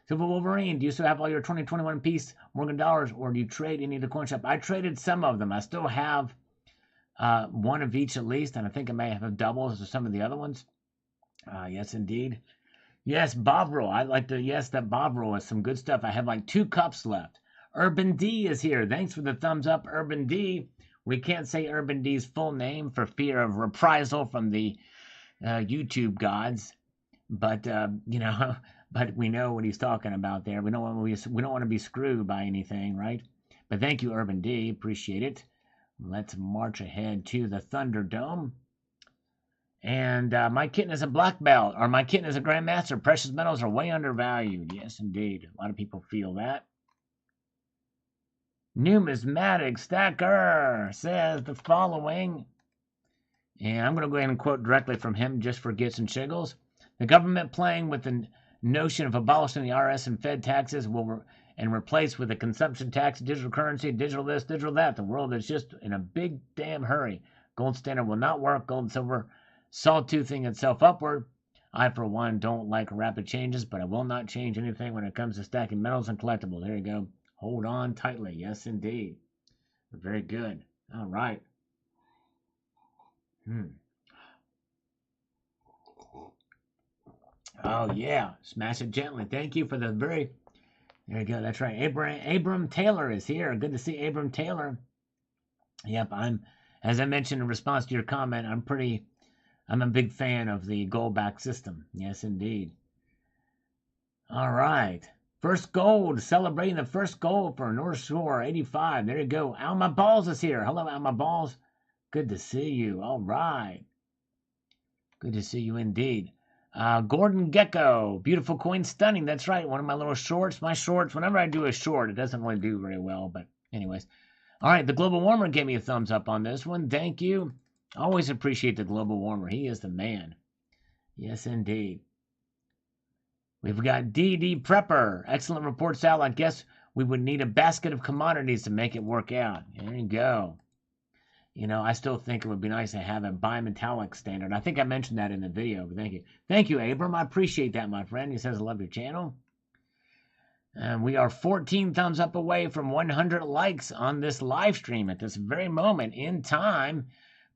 Silver Wolverine, do you still have all your 2021 piece Morgan dollars, or do you trade any of the coin shop? I traded some of them. I still have one of each at least, and I think I may have doubles of some of the other ones. Yes, indeed. Yes, Bob Roll. I like to, yes, that Bob Roll is some good stuff. I have like 2 cups left. Urban D is here. Thanks for the thumbs up, Urban D. We can't say Urban D's full name for fear of reprisal from the YouTube gods, but you know, but we know what he's talking about there. We don't want to be screwed by anything, right? But thank you, Urban D. Appreciate it. Let's march ahead to the Thunderdome. And my kitten is a black belt, or my kitten is a grandmaster. Precious metals are way undervalued. Yes, indeed. A lot of people feel that. Numismatic Stacker says the following, and I'm going to go ahead and quote directly from him just for gits and shiggles. The government playing with the notion of abolishing the IRS and Fed taxes and replace with a consumption tax, digital currency, digital this, digital that. The world is just in a big damn hurry. Gold standard will not work. Gold and silver sawtoothing itself upward. I, for one, don't like rapid changes, but I will not change anything when it comes to stacking metals and collectibles. There you go. Hold on tightly. Yes, indeed. Very good. All right. Oh, yeah. Smash it gently. Thank you for the very... There you go. That's right. Abram Taylor is here. Good to see Abram Taylor. Yep, as I mentioned in response to your comment, I'm a big fan of the gold back system. Yes, indeed. All right. First gold, celebrating the first gold for North Shore 85. There you go. Alma Balls is here. Hello, Alma Balls. Good to see you. All right. Good to see you indeed. Gordon Gecko. Beautiful coin, stunning. That's right. One of my little shorts. My shorts, whenever I do a short, it doesn't really do very well. But anyways. All right. The Global Warmer gave me a thumbs up on this one. Thank you. Always appreciate the Global Warmer. He is the man. Yes, indeed. We've got DD Prepper. Excellent reports out. I guess we would need a basket of commodities to make it work out. There you go. You know, I still think it would be nice to have a bimetallic standard. I think I mentioned that in the video, but thank you. Thank you, Abram. I appreciate that, my friend. He says, I love your channel. And we are 14 thumbs up away from 100 likes on this live stream at this very moment in time.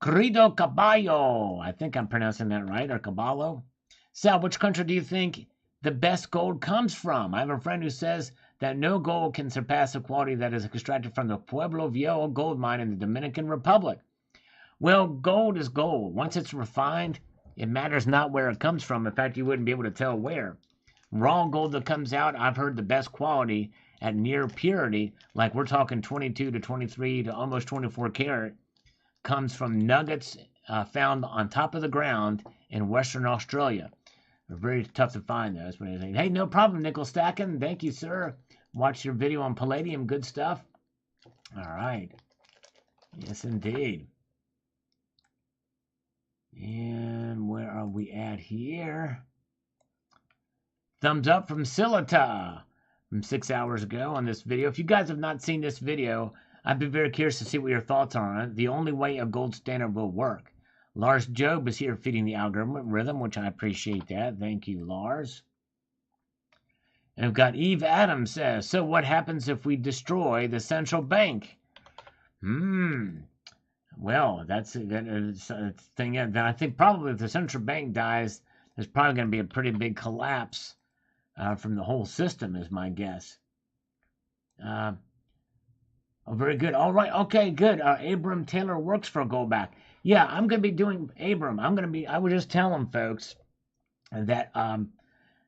Querido Caballo. I think I'm pronouncing that right, or Caballo. Sal, which country do you think the best gold comes from? I have a friend who says that no gold can surpass the quality that is extracted from the Pueblo Viejo gold mine in the Dominican Republic. Well, gold is gold. Once it's refined, it matters not where it comes from. In fact, you wouldn't be able to tell where. Raw gold that comes out, I've heard the best quality at near purity, like we're talking 22 to 23 to almost 24 karat, comes from nuggets found on top of the ground in Western Australia. They're very tough to find, though. That's what I think. Hey, no problem, Nickel Stacking. Thank you, sir. Watch your video on Palladium. Good stuff. All right. Yes, indeed. And where are we at here? Thumbs up from Silita from 6 hours ago on this video. If you guys have not seen this video, I'd be very curious to see what your thoughts are on it. The only way a gold standard will work. Lars Job is here feeding the algorithm, which I appreciate that. Thank you, Lars. And we've got Eve Adams says, so what happens if we destroy the central bank? Well, that's a thing. Then I think probably if the central bank dies, there's probably going to be a pretty big collapse from the whole system, is my guess. Oh, very good. All right. Okay, good. Abram Taylor works for Goldback. Yeah, I'm going to be doing Abram. I would just tell him, folks, that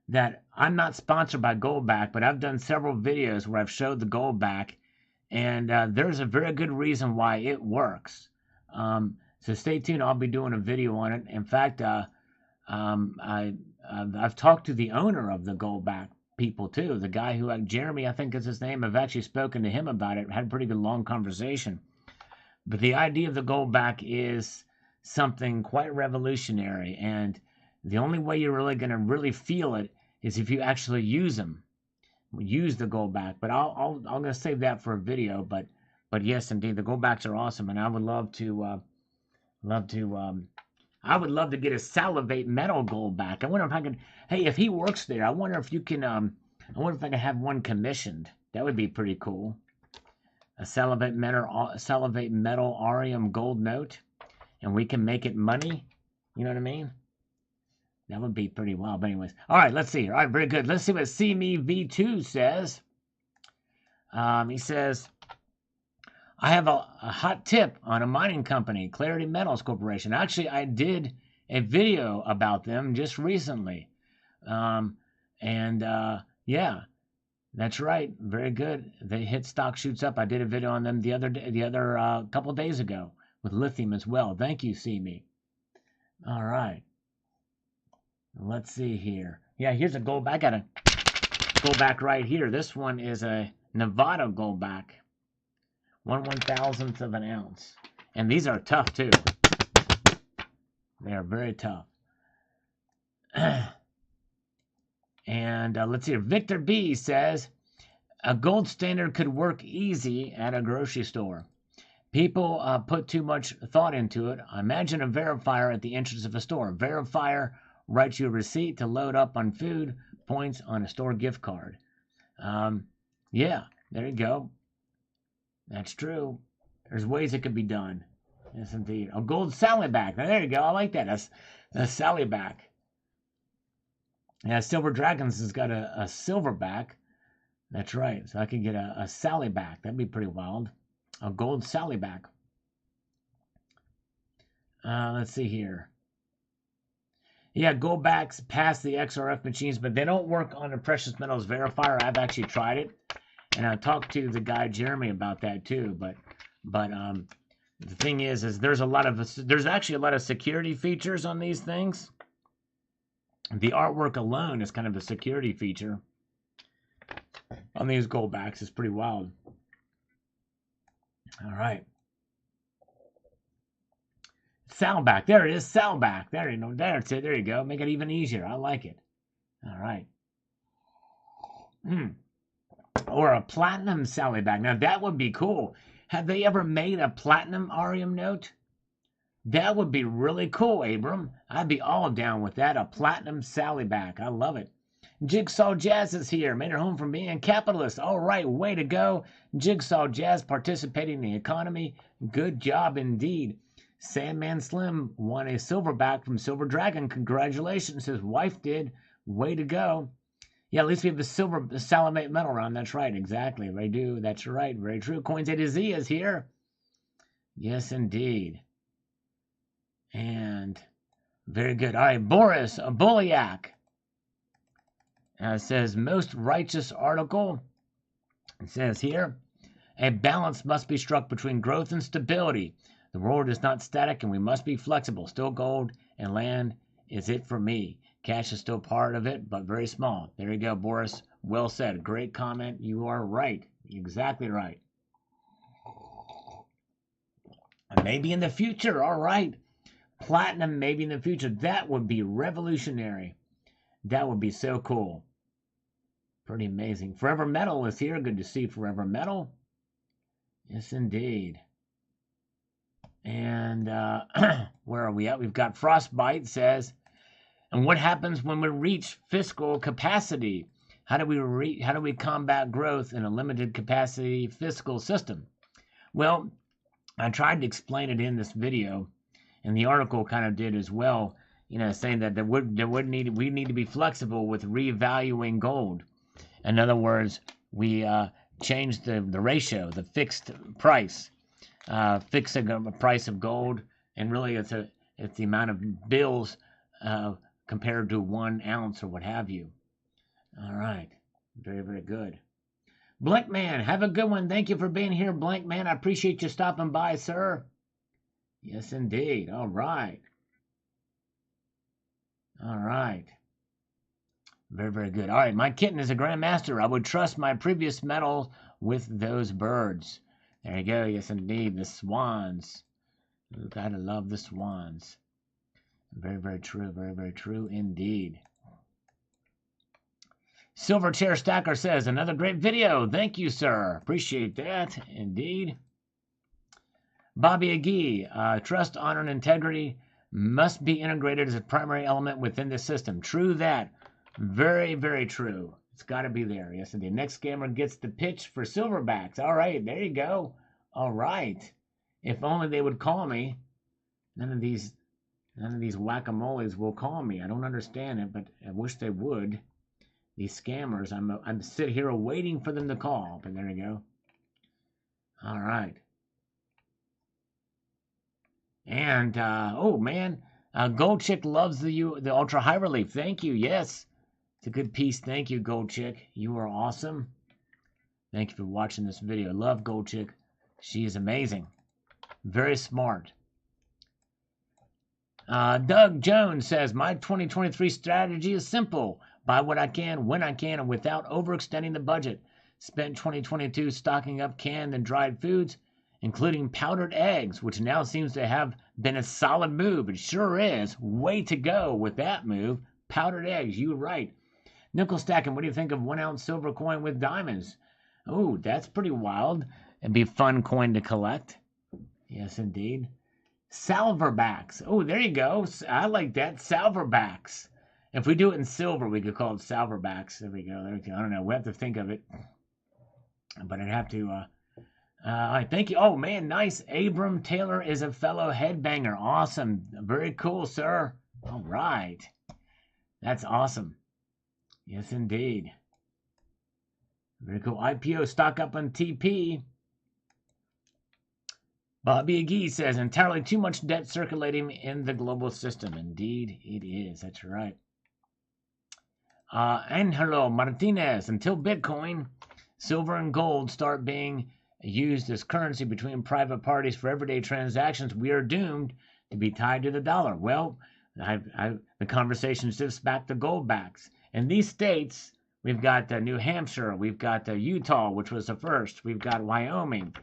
that I'm not sponsored by Goldback, but I've done several videos where I've showed the Goldback, And there's a very good reason why it works. So stay tuned. I'll be doing a video on it. In fact, I've talked to the owner of the Goldback people too. The guy who, Jeremy, I think is his name. I've actually spoken to him about it. Had a pretty good long conversation. But the idea of the Goldback is something quite revolutionary, and the only way you're really going to really feel it is if you actually use them. Use the Goldback. But I'm going to save that for a video. But yes, indeed, the Goldbacks are awesome, and I would love to I would love to get a Salivate Metal Goldback. I wonder if I can. Hey, if he works there, I wonder if you can. I wonder if I can have one commissioned. That would be pretty cool. A Salivate Metal Arium Gold Note, and we can make it money. You know what I mean? That would be pretty wild. But anyways, all right. Let's see. All right, very good. Let's see what See Me V2 says. He says, I have a hot tip on a mining company, Clarity Metals Corporation. Actually, I did a video about them just recently. Yeah, that's right. Very good. They hit stock shoots up. I did a video on them the other couple days ago with lithium as well. Thank you, See Me. All right. Let's see here. Yeah, here's a Goldback. I got a Goldback right here. This one is a Nevada Goldback. 1/1000th of an ounce. And these are tough too. They are very tough. And let's see. Victor B says, a gold standard could work easy at a grocery store. People put too much thought into it. Imagine a verifier at the entrance of a store. Verifier writes you a receipt to load up on food, points on a store gift card. Yeah, there you go. That's true. There's ways it could be done. Yes, indeed. A gold Sallyback. Now, there you go. I like that. That's a Sallyback. Yeah, Silver Dragons has got a Silverback. That's right. So I could get a Sallyback. That'd be pretty wild. A gold Sallyback. Let's see here. Yeah, Goldbacks pass the XRF machines, but they don't work on the precious metals verifier. I've actually tried it, and I talked to the guy Jeremy about that too. But the thing is there's actually a lot of security features on these things. The artwork alone is kind of a security feature on these Goldbacks. It's pretty wild. All right. Salback. There it is. Salback. There you go. That's it. There you go. Make it even easier. I like it. All right. Or a platinum Sallyback. Now, that would be cool. Have they ever made a platinum Arium note? That would be really cool, Abram. I'd be all down with that. A platinum Sallyback. I love it. Jigsaw Jazz is here. Made her home from being a capitalist. All right. Way to go. Jigsaw Jazz participating in the economy. Good job indeed. Sandman Slim won a Silverback from Silver Dragon. Congratulations. His wife did. Way to go. Yeah, at least we have the Salivate Metal round. That's right. Exactly. They do. That's right. Very true. Coins A to Z is here. Yes, indeed. And very good. All right. Boris Boliak says, most righteous article. It says here, a balance must be struck between growth and stability. The world is not static, and we must be flexible. Still gold and land is it for me. Cash is still part of it, but very small. There you go, Boris. Well said. Great comment. You are right. Exactly right. And maybe in the future. All right. Platinum maybe in the future. That would be revolutionary. That would be so cool. Pretty amazing. Forever Metal is here. Good to see Forever Metal. Yes, indeed. And where are we at? We've got Frostbite says, and what happens when we reach fiscal capacity? How do we combat growth in a limited capacity fiscal system? Well, I tried to explain it in this video, and the article kind of did as well. You know, saying that we need to be flexible with revaluing gold. In other words, we change the ratio, the fixed price. Fixing a price of gold, and really it's the amount of bills compared to 1 ounce or what have you. All right, very, very good. Blank Man, have a good one. Thank you for being here, Blank Man. I appreciate you stopping by, sir. Yes, indeed. All right. All right. Very, very good. All right. My kitten is a grandmaster. I would trust my previous medal with those birds. There you go. Yes, indeed. The swans. You gotta love the swans. Very, very true. Very, very true indeed. Silverchair Stacker says, another great video. Thank you, sir. Appreciate that. Indeed. Bobby Agee, trust, honor, and integrity must be integrated as a primary element within the system. True that. Very, very true. It's got to be there. Yes, indeed. Next scammer gets the pitch for silverbacks. All right, there you go. All right. If only they would call me. None of these whack-a-moles will call me. I don't understand it, but I wish they would. These scammers, I'm sit here waiting for them to call. But there you go. All right. And oh man, Gold Chick loves the ultra high relief. Thank you. Yes, it's a good piece. Thank you, Gold Chick. You are awesome. Thank you for watching this video. Love Gold Chick. She is amazing. Very smart. Doug Jones says, my 2023 strategy is simple. Buy what I can, when I can, and without overextending the budget. Spent 2022 stocking up canned and dried foods, including powdered eggs, which now seems to have been a solid move. It sure is. Way to go with that move. Powdered eggs, you were right. Nickel stacking, what do you think of 1 ounce silver coin with diamonds? Oh, that's pretty wild. It'd be a fun coin to collect. Yes, indeed. Salverbacks. Oh, there you go. I like that. Salverbacks. If we do it in silver, we could call it salverbacks. There we go. There we go. I don't know. We have to think of it. But I'd have to... all right, thank you. Oh, man, nice. Abram Taylor is a fellow headbanger. Awesome. Very cool, sir. All right. That's awesome. Yes, indeed. Very cool. IPO stock up on TP. Bobby Agee says, entirely too much debt circulating in the global system. Indeed, it is. That's right. Angelo Martinez, until Bitcoin, silver and gold start being used as currency between private parties for everyday transactions, we are doomed to be tied to the dollar. Well, the conversation shifts back to gold backs. In these states, we've got New Hampshire, we've got Utah, which was the first, we've got Wyoming,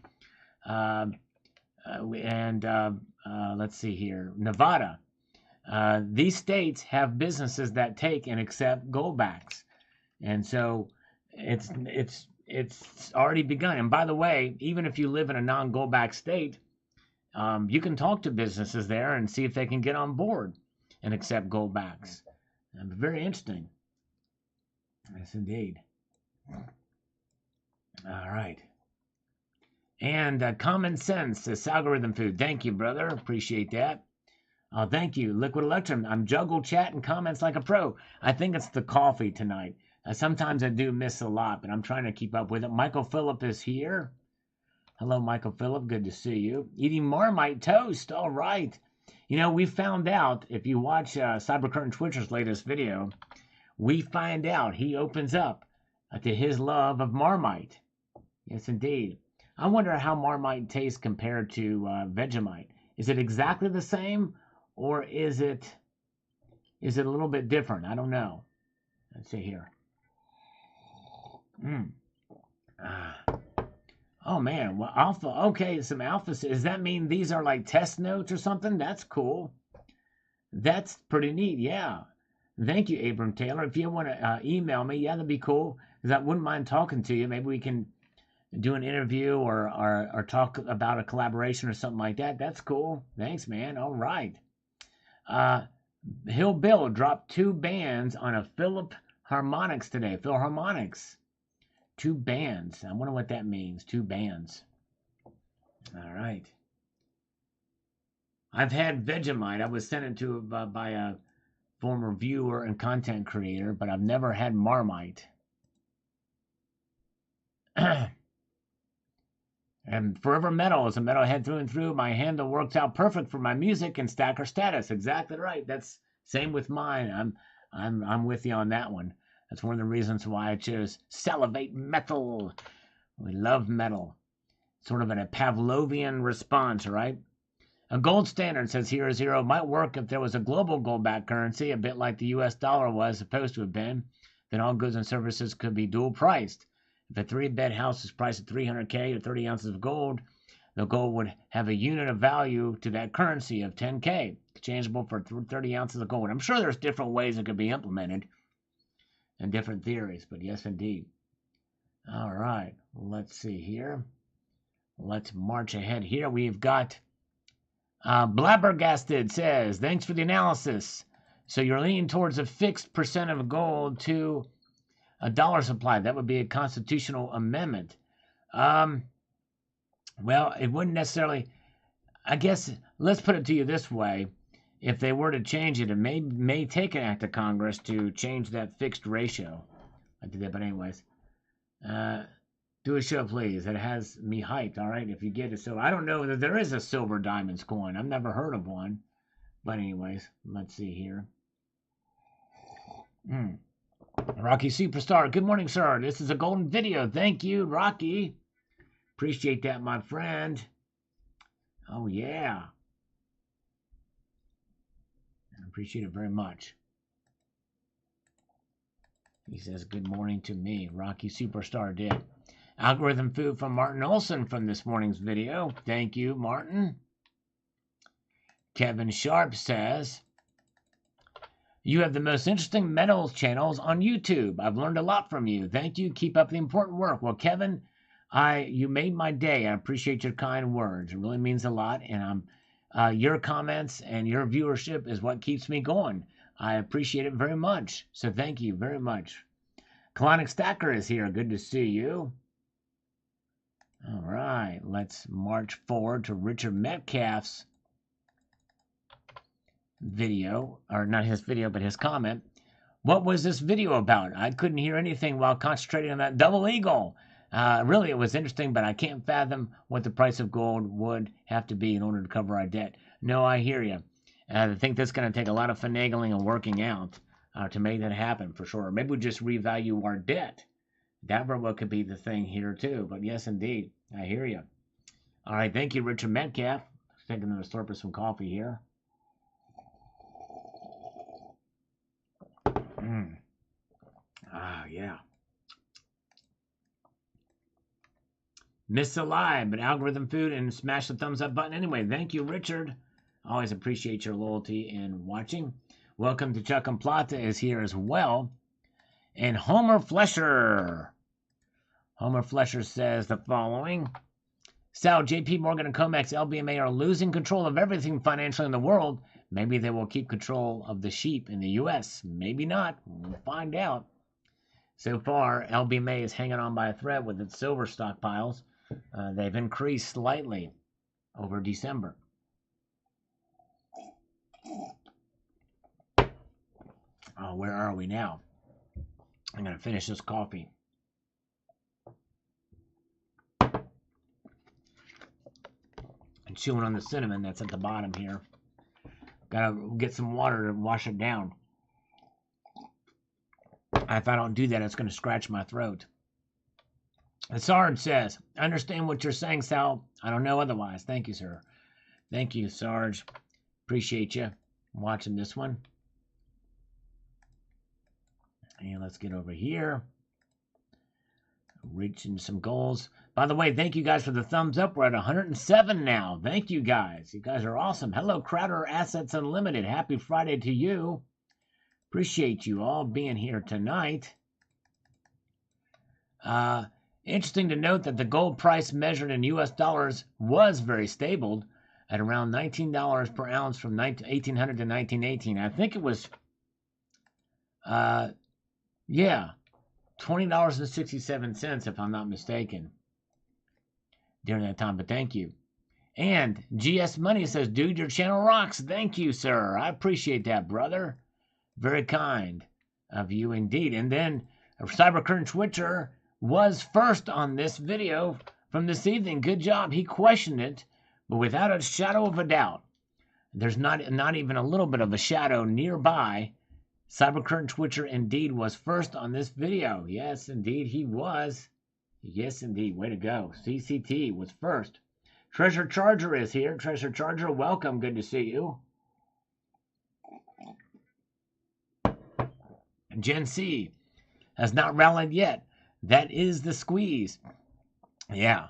let's see here, Nevada. These states have businesses that take and accept goldbacks, and so it's already begun. And by the way, even if you live in a non-goldback state, you can talk to businesses there and see if they can get on board and accept goldbacks. Very interesting. Yes, indeed. All right. And common sense, this algorithm food. Thank you, brother. Appreciate that. Thank you, Liquid Electrum. I'm juggle chat and comments like a pro. I think it's the coffee tonight. Sometimes I do miss a lot, but I'm trying to keep up with it. Michael Phillip is here. Hello, Michael Phillip. Good to see you. Eating Marmite toast. All right. You know, we found out, if you watch Cybercurtain Twitcher's latest video, we find out he opens up to his love of Marmite. Yes, indeed. I wonder how Marmite tastes compared to Vegemite. Is it exactly the same, or is it a little bit different? I don't know. Let's see here. Oh man, well, alpha. Okay, some alpha. Does that mean these are like test notes or something? That's cool. That's pretty neat. Yeah. Thank you, Abram Taylor. If you want to email me, yeah, that'd be cool. Because I wouldn't mind talking to you. Maybe we can do an interview or talk about a collaboration or something like that. That's cool. Thanks, man. All right. Hill Bill dropped 2 bands on a Philip Harmonics today. Philharmonics. 2 bands. I wonder what that means. 2 bands. All right. I've had Vegemite. I was sent it to by a former viewer and content creator, but I've never had Marmite. And Forever Metal is a metalhead through and through. My handle works out perfect for my music and stacker status. Exactly right. That's same with mine. I'm with you on that one. That's one of the reasons why I chose Salivate Metal. We love metal. Sort of a Pavlovian response, right? A gold standard, says Hero Zero, might work if there was a global gold-backed currency, a bit like the US dollar was supposed to have been. Then all goods and services could be dual-priced. If a 3-bed house is priced at $300K or 30 ounces of gold, the gold would have a unit of value to that currency of $10K, exchangeable for 30 ounces of gold. I'm sure there's different ways it could be implemented and different theories, but yes, indeed. All right, let's see here. Let's march ahead here. We've got Blabbergasted says, thanks for the analysis. So you're leaning towards a fixed percent of gold to a dollar supply. That would be a constitutional amendment. Well, it wouldn't necessarily. I guess let's put it to you this way: if they were to change it, it may take an act of Congress to change that fixed ratio. I did that, but anyways, do a show, please. It has me hyped. All right, if you get it. So I don't know that there is a silver diamonds coin. I've never heard of one, but anyways, let's see here. Rocky Superstar, good morning, sir. This is a golden video. Thank you, Rocky. Appreciate that, my friend. Oh, yeah. I appreciate it very much. He says good morning to me. Rocky Superstar did. Algorithm food from Martin Olson from this morning's video. Thank you, Martin. Kevin Sharp says, you have the most interesting metals channels on YouTube. I've learned a lot from you. Thank you. Keep up the important work. Well, Kevin, you made my day. I appreciate your kind words. It really means a lot. And your comments and your viewership is what keeps me going. I appreciate it very much. So thank you very much. Colonic Stacker is here. Good to see you. All right. Let's march forward to Richard Metcalf's video, or not his video, but his comment. What was this video about? I couldn't hear anything while concentrating on that double eagle. Really, it was interesting, but I can't fathom what the price of gold would have to be in order to cover our debt. No, I hear you. I think that's going to take a lot of finagling and working out to make that happen for sure. Maybe we just revalue our debt. That very well could be the thing here too. But yes, indeed, I hear you. All right, thank you, Richard Metcalf. Taking a slurp of some coffee here. Yeah. Miss Alive, but algorithm food and smash the thumbs up button anyway. Thank you, Richard. Always appreciate your loyalty and watching. Welcome to Chuck and Plata is here as well. And Homer Flesher. Homer Flesher says the following. Sal, JP Morgan and Comex LBMA are losing control of everything financially in the world. Maybe they will keep control of the sheep in the U.S. Maybe not. We'll find out. So far, LBMA is hanging on by a thread with its silver stockpiles. They've increased slightly over December. Oh, where are we now? I'm going to finish this coffee. And chewing on the cinnamon that's at the bottom here. Gotta get some water to wash it down. If I don't do that, it's going to scratch my throat. Sarge says, I understand what you're saying, Sal. I don't know otherwise. Thank you, sir. Thank you, Sarge. Appreciate you watching this one. And let's get over here. Reaching some goals. By the way, thank you guys for the thumbs up. We're at 107 now. Thank you guys. You guys are awesome. Hello, Crowder Assets Unlimited. Happy Friday to you. Appreciate you all being here tonight. Interesting to note that the gold price measured in U.S. dollars was very stable at around $19 per ounce from 1800 to 1918. I think it was, yeah, $20.67 if I'm not mistaken during that time. But thank you. And GS Money says, dude, your channel rocks. Thank you, sir. I appreciate that, brother. Very kind of you indeed. And then Cybercurrent Twitcher was first on this video from this evening. Good job. He questioned it, but without a shadow of a doubt. There's not even a little bit of a shadow nearby. Cybercurrent Twitcher indeed was first on this video. Yes, indeed he was. Yes, indeed. Way to go. CCT was first. Treasure Charger is here. Treasure Charger, welcome. Good to see you. Gen C has not rallied yet. That is the squeeze. Yeah.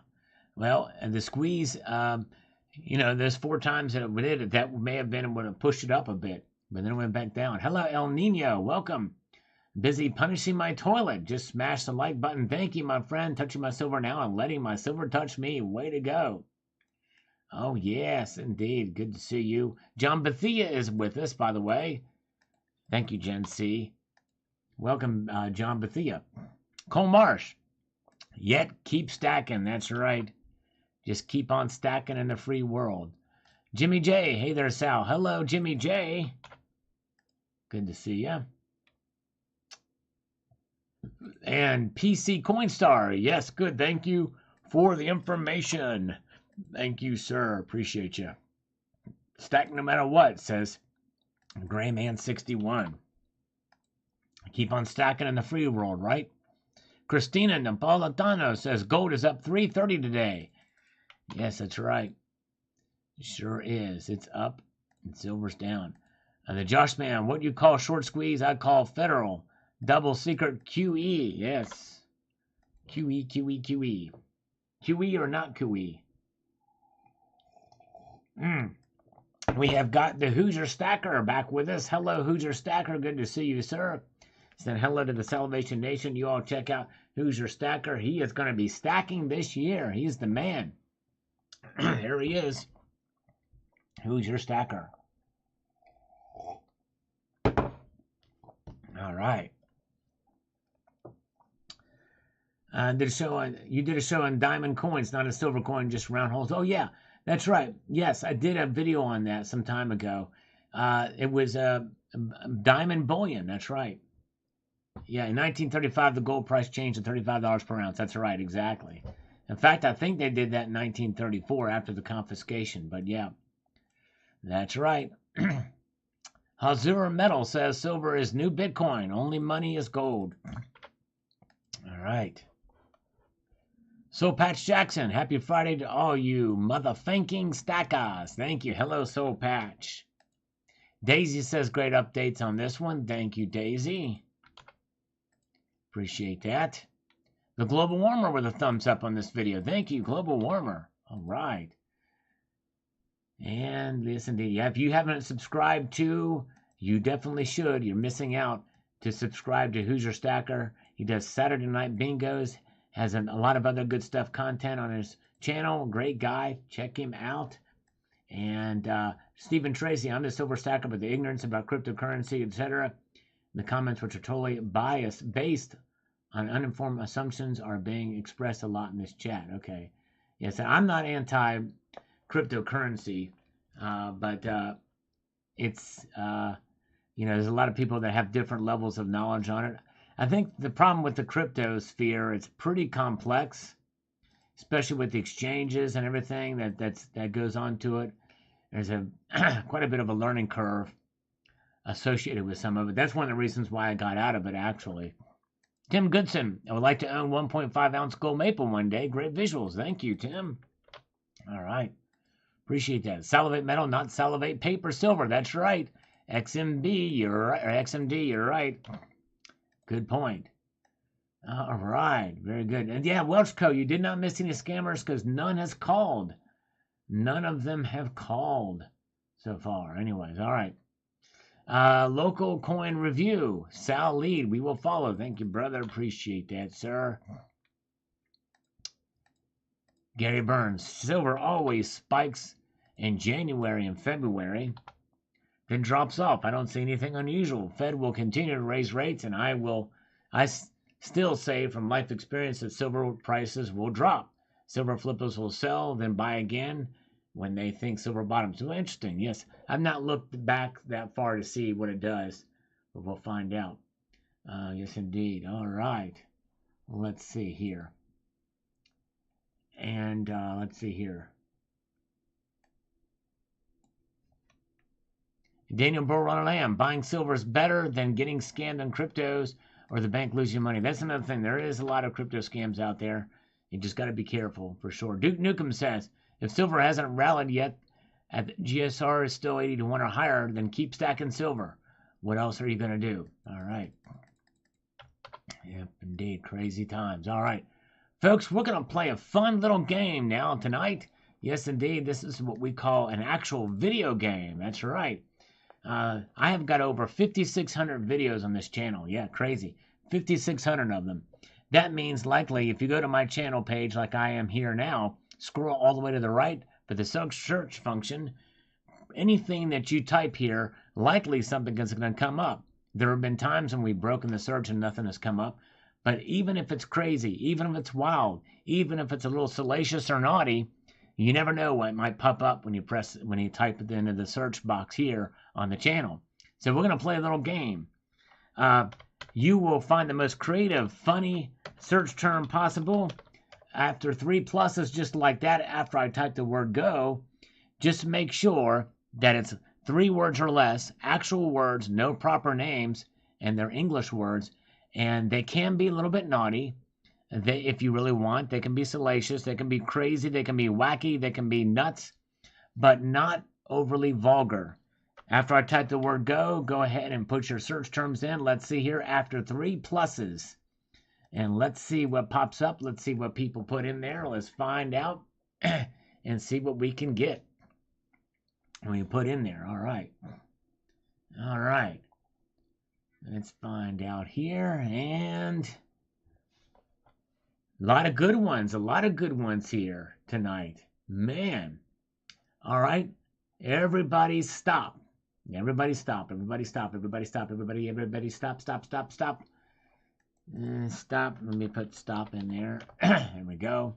Well, and the squeeze, there's 4 times that it did it. That may have been would have pushed it up a bit, but then it went back down. Hello, El Nino. Welcome. Busy punishing my toilet. Just smash the like button. Thank you, my friend. Touching my silver now and letting my silver touch me. Way to go. Oh, yes, indeed. Good to see you. John Bethia is with us, by the way. Thank you, Gen C. Welcome, John Bethia. Cole Marsh. Yet keep stacking. That's right. Just keep on stacking in the free world. Jimmy J. Hey there, Sal. Hello, Jimmy J. Good to see you. And PC Coinstar. Yes, good. Thank you for the information. Thank you, sir. Appreciate you. Stack no matter what, says Grayman61. Keep on stacking in the free world, right? Christina Napolitano says gold is up 330 today. Yes, that's right. It sure is. It's up and silver's down. The Josh Man, what you call short squeeze, I call federal. Double secret QE. Yes. QE, QE, QE. QE or not QE? We have got the Hoosier Stacker back with us. Hello, Hoosier Stacker. Good to see you, sir. Said hello to the Salvation Nation. You all check out Hoosier Stacker. He is going to be stacking this year. He's the man. Here he is. Hoosier Stacker. All right. You did a show on diamond coins, not a silver coin, just round holes. Oh, yeah, that's right. Yes, I did a video on that some time ago. It was diamond bullion. That's right. Yeah, in 1935, the gold price changed to $35 per ounce. That's right, exactly. In fact, I think they did that in 1934 after the confiscation. But yeah, that's right. Hazura Metal says silver is new Bitcoin. Only money is gold. All right. Soul Patch Jackson, happy Friday to all you motherfucking stackers. Thank you. Hello, Soul Patch. Daisy says great updates on this one. Thank you, Daisy. Appreciate that. The Global Warmer with a thumbs up on this video. Thank you, Global Warmer. All right. And listen to you. If you haven't subscribed to, you definitely should. You're missing out to subscribe to Hoosier Stacker. He does Saturday night bingos. Has a lot of other good stuff, content on his channel. Great guy. Check him out. And Stephen Tracy, I'm the Silver Stacker, but the ignorance about cryptocurrency, etc. The comments, which are totally biased, based on uninformed assumptions, are being expressed a lot in this chat. Okay. Yes, I'm not anti-cryptocurrency, but it's, there's a lot of people that have different levels of knowledge on it. I think the problem with the crypto sphere, it's pretty complex, especially with the exchanges and everything that goes on to it. There's quite a bit of a learning curve associated with some of it. That's one of the reasons why I got out of it, actually. Tim Goodson, I would like to own 1.5 ounce gold maple one day. Great visuals. Thank you, Tim. All right. Appreciate that. Salivate metal, not salivate paper silver. That's right. XMB, you're right. Or XMD, you're right. Good point. All right. Very good. And yeah, Welchco, you did not miss any scammers because none has called. None of them have called so far. Anyways, all right. Local coin review. Sal lead. We will follow. Thank you, brother. Appreciate that, sir. Gary Burns. Silver always spikes in January and February, then drops off. I don't see anything unusual. Fed will continue to raise rates, and I still say from life experience that silver prices will drop. Silver flippers will sell, then buy again when they think silver bottoms. So interesting. Yes, I've not looked back that far to see what it does, but we'll find out. Yes, indeed. All right. Let's see here. And let's see here. Daniel Burr Lamb, buying silver is better than getting scammed on cryptos or the bank losing money. That's another thing. There is a lot of crypto scams out there. You just got to be careful for sure. Duke Nukem says, if silver hasn't rallied yet, at the GSR is still 80 to 1 or higher, then keep stacking silver. What else are you going to do? All right. Yep, indeed. Crazy times. All right. Folks, we're going to play a fun little game now tonight. Yes, indeed. This is what we call an actual video game. That's right. I have got over 5,600 videos on this channel. Yeah, crazy. 5,600 of them. That means likely if you go to my channel page like I am here now, scroll all the way to the right for the search function, anything that you type here, likely something is going to come up. There have been times when we've broken the search and nothing has come up. But even if it's crazy, even if it's wild, even if it's a little salacious or naughty, you never know what might pop up when you type it into the search box here on the channel. So we're going to play a little game. You will find the most creative, funny search term possible. After 3 pluses just like that, after I type the word go, just make sure that it's 3 words or less, actual words, no proper names, and they're English words. And they can be a little bit naughty. If you really want, they can be salacious, they can be crazy, they can be wacky, they can be nuts, but not overly vulgar. After I type the word go ahead and put your search terms in. Let's see here, after 3 pluses. And let's see what pops up. Let's see what people put in there. Let's find out and see what we can get when you put in there. All right. All right. Let's find out here, and a lot of good ones here tonight. Man. All right. Everybody stop. Everybody stop. Everybody stop. Everybody stop. Everybody stop. Stop. Stop. Stop. Stop. Let me put stop in there. There we go.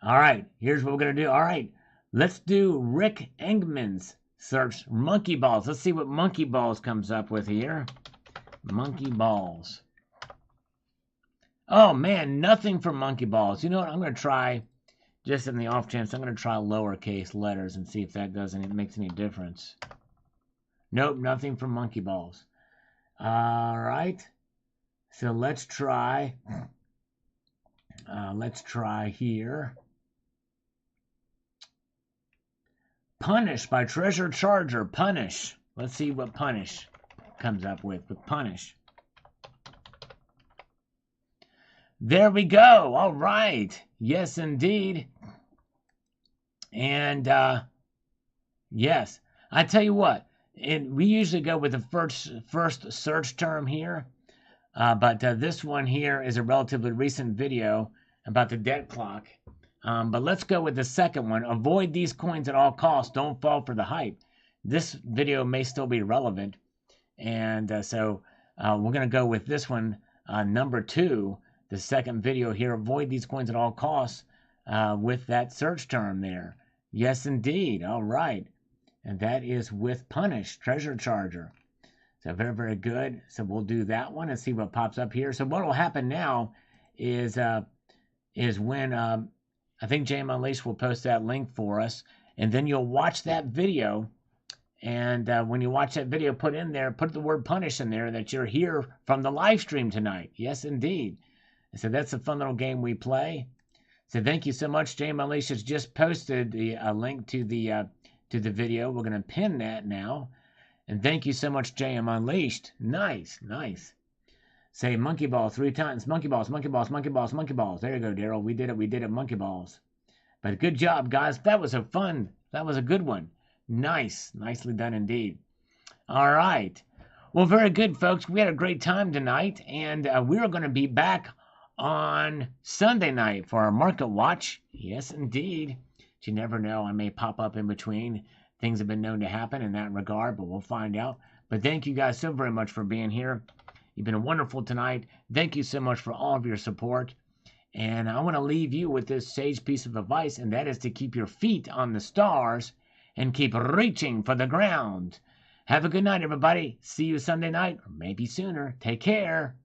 All right. Here's what we're going to do. All right. Let's do Rick Engman's search monkey balls. Let's see what monkey balls comes up with here. Monkey balls. Oh, man. Nothing for monkey balls. You know what? I'm going to try, just in the off chance, I'm going to try lowercase letters and see if that makes any difference. Nope, nothing for monkey balls. All right. So let's try. Let's try here. Punish by Treasure Charger. Punish. Let's see what punish comes up with punish. There we go. All right. Yes, indeed. And yes, I tell you what, we usually go with the first search term here, but this one here is a relatively recent video about the debt clock. But let's go with the second one. Avoid these coins at all costs. Don't fall for the hype. This video may still be relevant, and so we're going to go with this one, number 2. The second video here, avoid these coins at all costs, with that search term there. Yes, indeed. All right. And that is with Punish, Treasure Charger. So very, very good. So we'll do that one and see what pops up here. So what will happen now is when I think JM Unleashed will post that link for us, and then you'll watch that video. And when you watch that video, put the word Punish in there, that you're here from the live stream tonight. Yes, indeed. So that's a fun little game we play. So thank you so much. JM Unleashed has just posted the link to the video. We're going to pin that now. And thank you so much, JM Unleashed. Nice, nice. Say monkey ball 3 times. Monkey balls, monkey balls, monkey balls, monkey balls. There you go, Daryl. We did it, monkey balls. But good job, guys. That was a good one. Nice. Nicely done indeed. All right. Well, very good, folks. We had a great time tonight, and we are going to be back on Sunday night for our market watch. Yes, indeed. But you never know. I may pop up in between. Things have been known to happen in that regard, but we'll find out. But thank you guys so very much for being here. You've been wonderful tonight. Thank you so much for all of your support. And I want to leave you with this sage piece of advice, and that is to keep your feet on the stars and keep reaching for the ground. Have a good night, everybody. See you Sunday night, or maybe sooner. Take care.